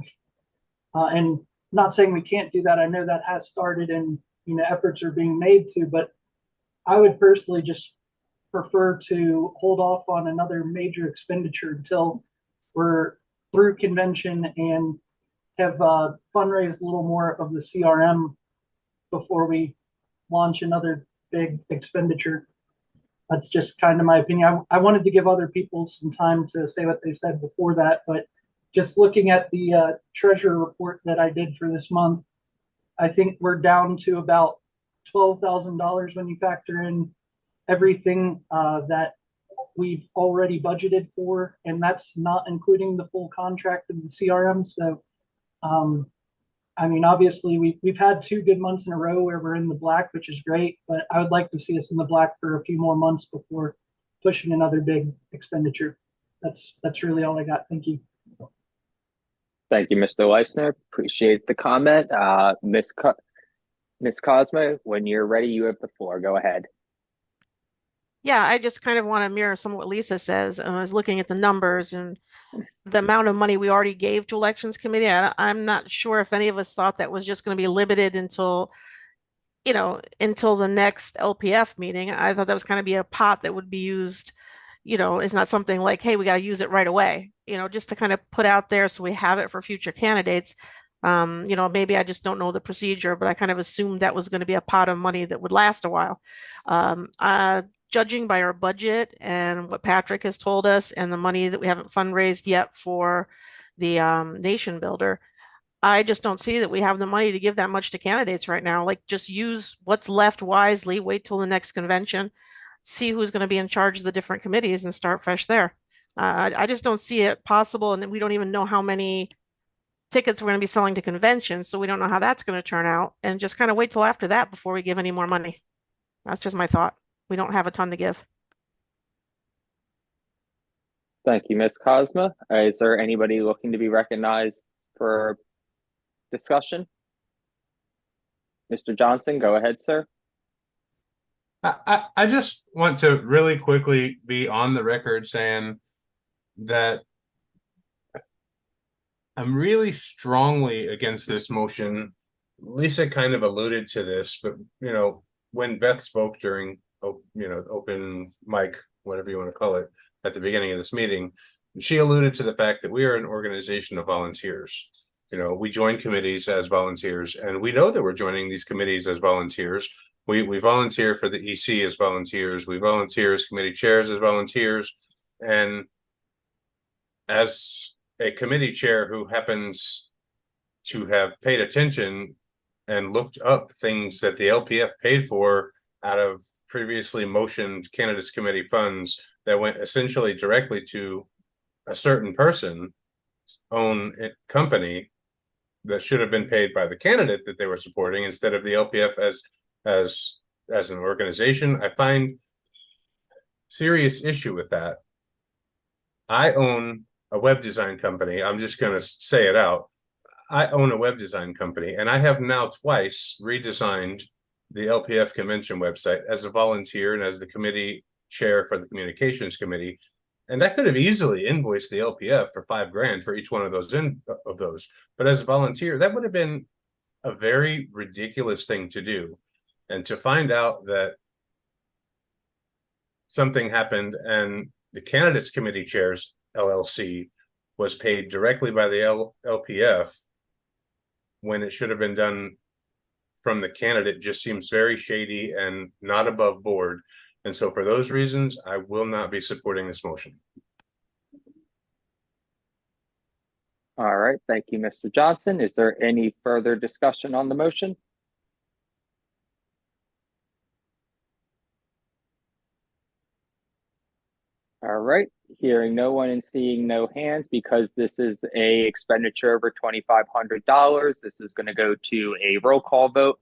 And not saying we can't do that. I know that has started and, you know, efforts are being made to, but I would personally just prefer to hold off on another major expenditure until we're through convention and have fundraised a little more of the CRM before we launch another big expenditure. That's just kind of my opinion. I wanted to give other people some time to say what they said before that, but just looking at the treasurer report that I did for this month, I think we're down to about $12,000 when you factor in everything that we've already budgeted for, and that's not including the full contract of the CRM. So, I mean, obviously we've had 2 good months in a row where we're in the black, which is great, but I would like to see us in the black for a few more months before pushing another big expenditure. That's really all I got. Thank you. Thank you, Mr. Leisner. Appreciate the comment. Ms. Cosmo, when you're ready, you have the floor. Go ahead. Yeah, I just kind of want to mirror some of what Lisa says. I was looking at the numbers and the amount of money we already gave to elections committee. I'm not sure if any of us thought that was just going to be limited until, you know, until the next LPF meeting. I thought that was kind of be a pot that would be used, you know, it's not something like, hey, we got to use it right away, you know, just to kind of put out there so we have it for future candidates. You know, maybe I just don't know the procedure, but I kind of assumed that was going to be a pot of money that would last a while. Judging by our budget and what Patrick has told us and the money that we haven't fundraised yet for the Nation Builder, I just don't see that we have the money to give that much to candidates right now. Like, just use what's left wisely, wait till the next convention, see who's going to be in charge of the different committees and start fresh there. I just don't see it possible. And we don't even know how many tickets we're going to be selling to conventions. So we don't know how that's going to turn out, and just kind of wait till after that before we give any more money. That's just my thought. We don't have a ton to give. Thank you, Ms. Cosma. Is there anybody looking to be recognized for discussion? Mr. Johnson, go ahead, sir. I just want to really quickly be on the record saying that I'm really strongly against this motion. Lisa kind of alluded to this, but, you know, when Beth spoke during, you know, open mic, whatever you want to call it, at the beginning of this meeting, she alluded to the fact that we are an organization of volunteers. You know, we join committees as volunteers, and we know that we're joining these committees as volunteers. We volunteer for the EC as volunteers. We volunteer as committee chairs as volunteers. And as a committee chair who happens to have paid attention and looked up things that the LPF paid for out of previously motioned candidates committee funds that went essentially directly to a certain person's own company that should have been paid by the candidate that they were supporting instead of the LPF as an organization, I find serious issue with that. I own a web design company. I'm just going to say it out. I own a web design company, and I have now twice redesigned the LPF convention website as a volunteer and as the committee chair for the communications committee. And that could have easily invoiced the LPF for $5,000 for each one of those But as a volunteer, that would have been a very ridiculous thing to do. And to find out that something happened and the candidates committee chairs LLC was paid directly by the LPF when it should have been done from the candidate just seems very shady and not above board. And so for those reasons, I will not be supporting this motion. All right, thank you, Mr. Johnson. Is there any further discussion on the motion? All right, hearing no one and seeing no hands, because this is a expenditure over $2,500, this is going to go to a roll call vote.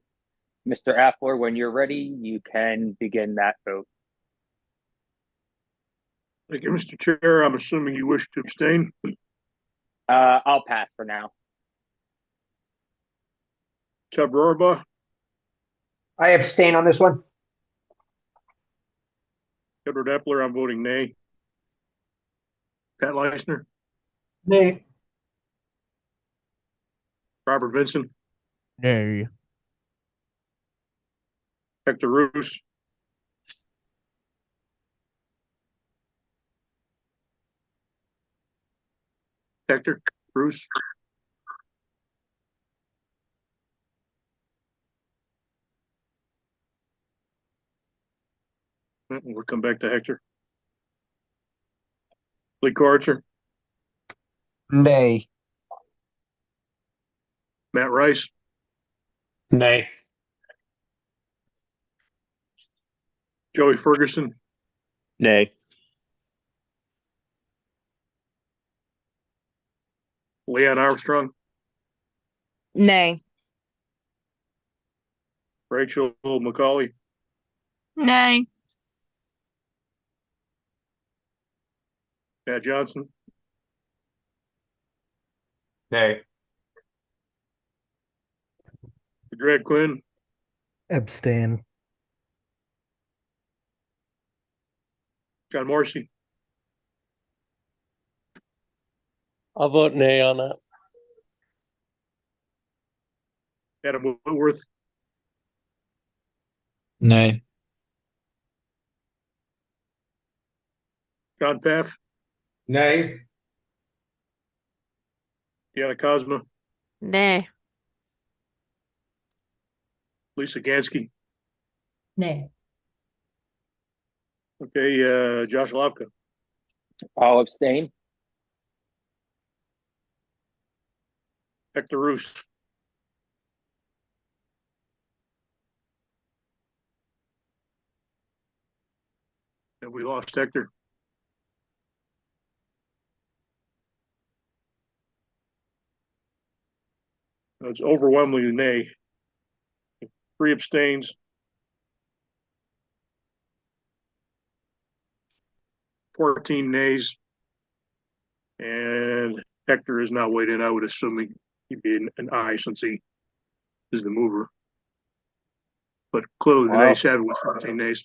Mr. Appler, when you're ready, you can begin that vote. Thank you, Mr. Chair. I'm assuming you wish to abstain. I'll pass for now. Chubb Rohrbaugh, I abstain on this one. Edward Epler, I'm voting nay. Pat Leisner, Nay. Robert Vincent, Nay. Hector Roos, Hector Roos, we'll come back to Hector. Lee Corcher, Nay. Matt Rice, Nay. Joey Ferguson, Nay. Leon Armstrong, Nay. Rachel McCauley, Nay. Matt Johnson, Nay. Greg Quinn, Abstain. John Morrissey, I'll vote nay on that. Adam Whitworth, Nay. John Paff, Nay. Deanna Cosma, Nay. Lisa Gansky. Nay. Okay, Josh Lavka, I'll abstain. Hector Roos, have we lost Hector? It's overwhelmingly nay. 3 abstains. 14 nays. And Hector is not weighed in. I would assume he'd be an aye since he is the mover. But clearly the nays have it with 14 nays.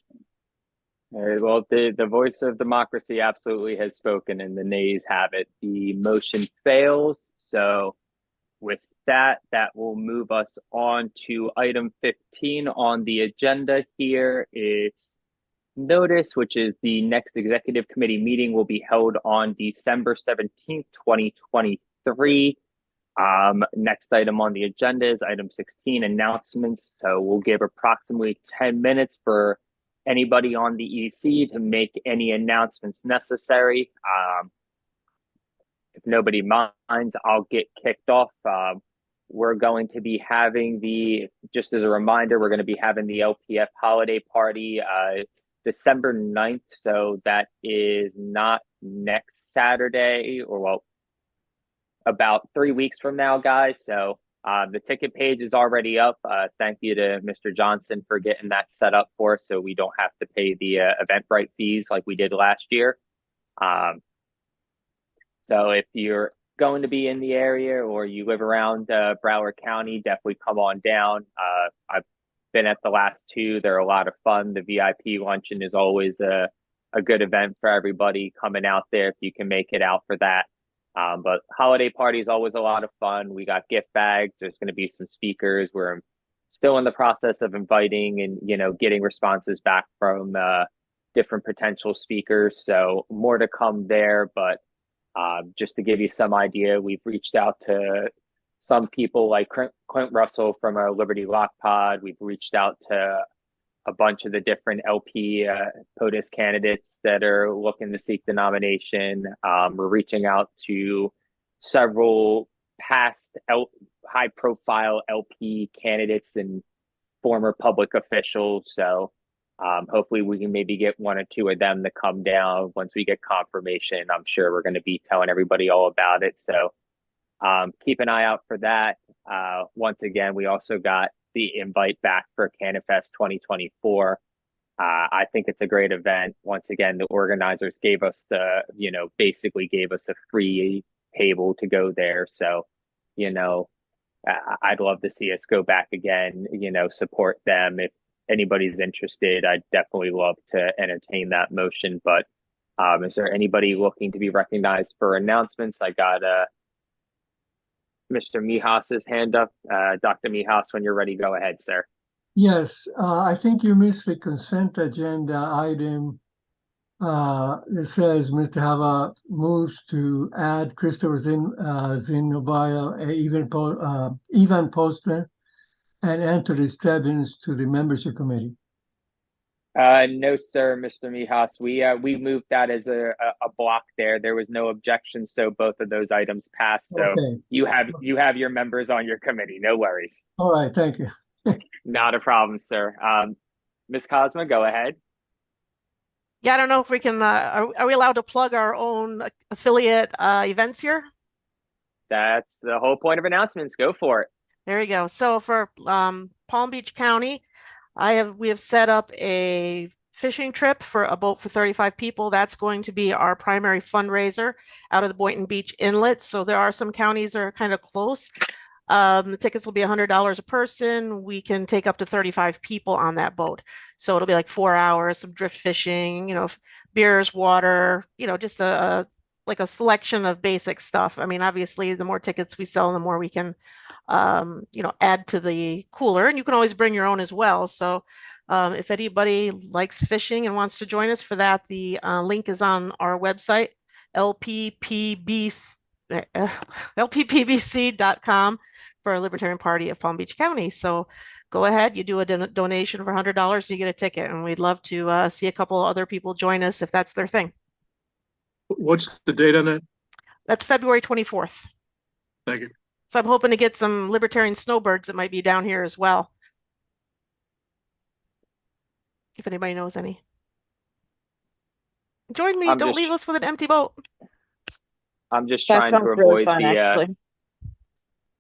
All right, well, the voice of democracy absolutely has spoken, and the nays have it. The motion fails. So with that, that will move us on to item 15 on the agenda here. It's notice, which is the next executive committee meeting will be held on December 17th, 2023. Next item on the agenda is item 16, announcements. So we'll give approximately 10 minutes for anybody on the EC to make any announcements necessary. If nobody minds, I'll get kicked off. We're going to be having just as a reminder, we're going to be having the LPF holiday party December 9th. So that is not next Saturday, or well, about 3 weeks from now, guys. So the ticket page is already up. Thank you to Mr. Johnson for getting that set up for us so we don't have to pay the Eventbrite fees like we did last year. So if you're going to be in the area or you live around Broward County, definitely come on down. I've been at the last 2. They're a lot of fun. The VIP luncheon is always a good event for everybody coming out there if you can make it out for that. But holiday party is always a lot of fun. We got gift bags. There's going to be some speakers. We're still in the process of inviting and, getting responses back from different potential speakers. So more to come there. But just to give you some idea, we've reached out to some people like Clint Russell from Liberty Lock Pod. We've reached out to a bunch of the different LP POTUS candidates that are looking to seek the nomination. We're reaching out to several past high profile LP candidates and former public officials. So hopefully we can maybe get one or two of them to come down once we get confirmation. I'm sure we're going to be telling everybody all about it. So keep an eye out for that. Once again, we also got the invite back for CannaFest 2024. I think it's a great event. Once again, the organizers gave us, basically gave us a free table to go there. So, I'd love to see us go back again, support them. If anybody's interested, I'd definitely love to entertain that motion. But is there anybody looking to be recognized for announcements? I got Mr. Mijas's hand up. Dr. Mijas, when you're ready, go ahead, sir. Yes, I think you missed the consent agenda item. It says Mr. Hava moves to add Christopher Zinovaya, Ivan Postner, and Anthony Stebbins to the membership committee. No, sir, Mr. Mijas. We moved that as a block there. There was no objection, so both of those items passed. So Okay. you have your members on your committee. No worries. All right, thank you. Not a problem, sir. Ms. Cosma, go ahead. Yeah, I don't know if we can, are we allowed to plug our own affiliate events here? That's the whole point of announcements. Go for it. There you go. So for Palm Beach County, we have set up a fishing trip for a boat for 35 people. That's going to be our primary fundraiser out of the Boynton Beach Inlet. So there are some counties that are kind of close. The tickets will be $100 a person. We can take up to 35 people on that boat. So it'll be like 4 hours, some drift fishing, beers, water, just like a selection of basic stuff. I mean, obviously, the more tickets we sell, the more we can, add to the cooler. And you can always bring your own as well. So if anybody likes fishing and wants to join us for that, the link is on our website, lppbc.com for Libertarian Party of Palm Beach County. So go ahead, you do a donation for $100 and you get a ticket. And we'd love to see a couple other people join us if that's their thing. What's the date on that? That's February 24th. Thank you. So I'm hoping to get some Libertarian snowbirds that might be down here as well. If anybody knows any. Join me. Don't leave us with an empty boat. I'm just trying to avoid the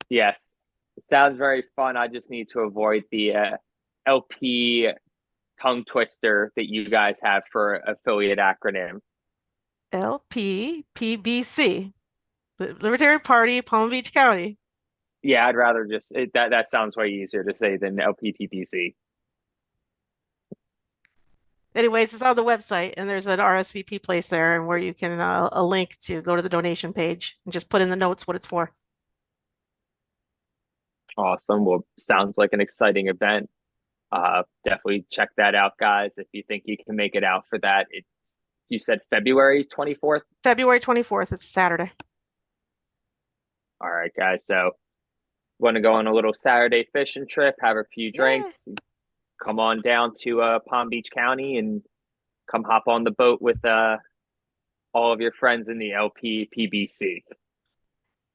yes. It sounds very fun. I just need to avoid the LP tongue twister that you guys have for affiliate acronym. LPPBC, the Libertarian Party, Palm Beach County. Yeah, I'd rather just that sounds way easier to say than LPPBC. Anyways, it's on the website, and there's an RSVP place there, and where you can a link to go to the donation page and just put in the notes what it's for. Awesome. Well, sounds like an exciting event. Definitely check that out, guys. If you think you can make it out for that, you said February 24th? February 24th. It's a Saturday. All right, guys. So want to go on a little Saturday fishing trip, have a few drinks. Yes. Come on down to Palm Beach County and come hop on the boat with all of your friends in the LPPBC.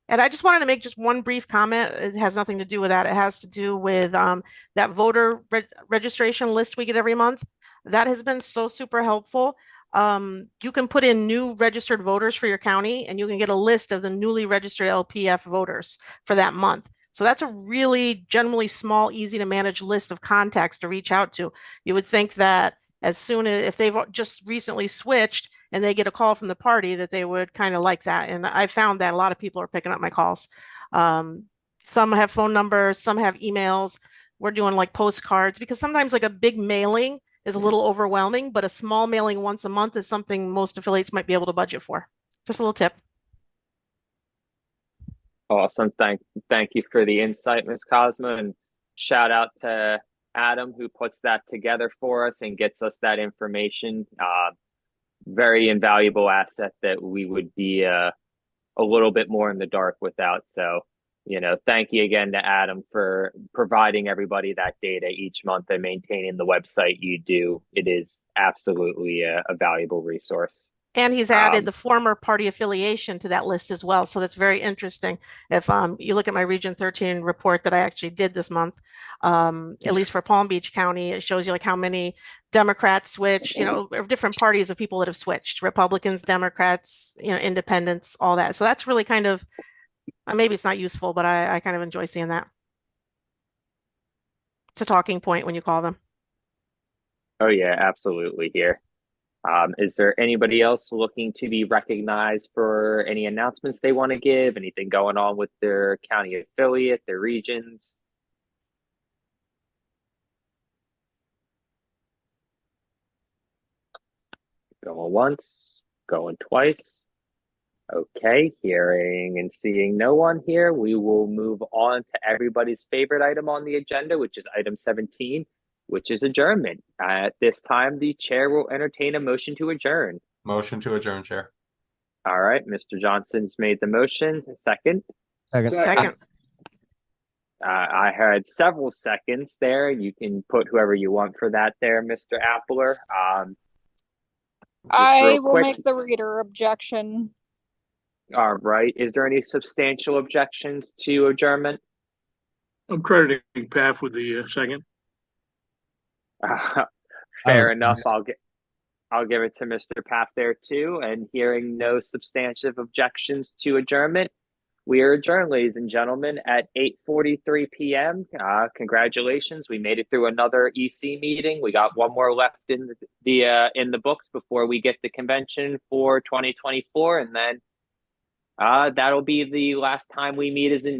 And I just wanted to make just one brief comment. It has nothing to do with that. It has to do with that voter registration list we get every month. That has been so super helpful. You can put in new registered voters for your county, and you can get a list of the newly registered LPF voters for that month. So that's a really generally small, easy to manage list of contacts to reach out to. You would think that as soon as if they've just recently switched and they get a call from the party, that they would kind of like that. And I found that a lot of people are picking up my calls. Some have phone numbers, some have emails. We're doing like postcards, because sometimes like a big mailing is a little overwhelming, but a small mailing once a month is something most affiliates might be able to budget for. Just a little tip. Awesome. Thank you for the insight, Ms. Cosma, and shout out to Adam, who puts that together for us and gets us that information. Very invaluable asset that we would be a little bit more in the dark without. So, thank you again to Adam for providing everybody that data each month and maintaining the website you do. It is absolutely a valuable resource. And he's added the former party affiliation to that list as well. So that's very interesting. If you look at my Region 13 report that I actually did this month, at least for Palm Beach County, it shows you like how many Democrats switched, different parties of people that have switched, Republicans, Democrats, independents, all that. So that's really kind of, maybe it's not useful, but I kind of enjoy seeing that. It's a talking point when you call them. Oh yeah, absolutely here. Is there anybody else looking to be recognized for any announcements they want to give? Anything going on with their county affiliate, their regions? Going once, going twice. Okay, hearing and seeing no one here, we will move on to everybody's favorite item on the agenda, which is item 17, which is adjournment. At this time, the chair will entertain a motion to adjourn. Motion to adjourn, Chair. All right, Mr. Johnson's made the motion. Second. Second. I had several seconds there. You can put whoever you want for that there, Mr. Appler. I will make the reader objection. All right. Is there any substantial objections to adjournment? I'm crediting Path with the second. Fair enough. I'll give it to Mr. Path there too. And hearing no substantive objections to adjournment, we are adjourned, ladies and gentlemen, at 8:43 p.m. Congratulations, we made it through another EC meeting. We got one more left in the books before we get the convention for 2024, and then that'll be the last time we meet as in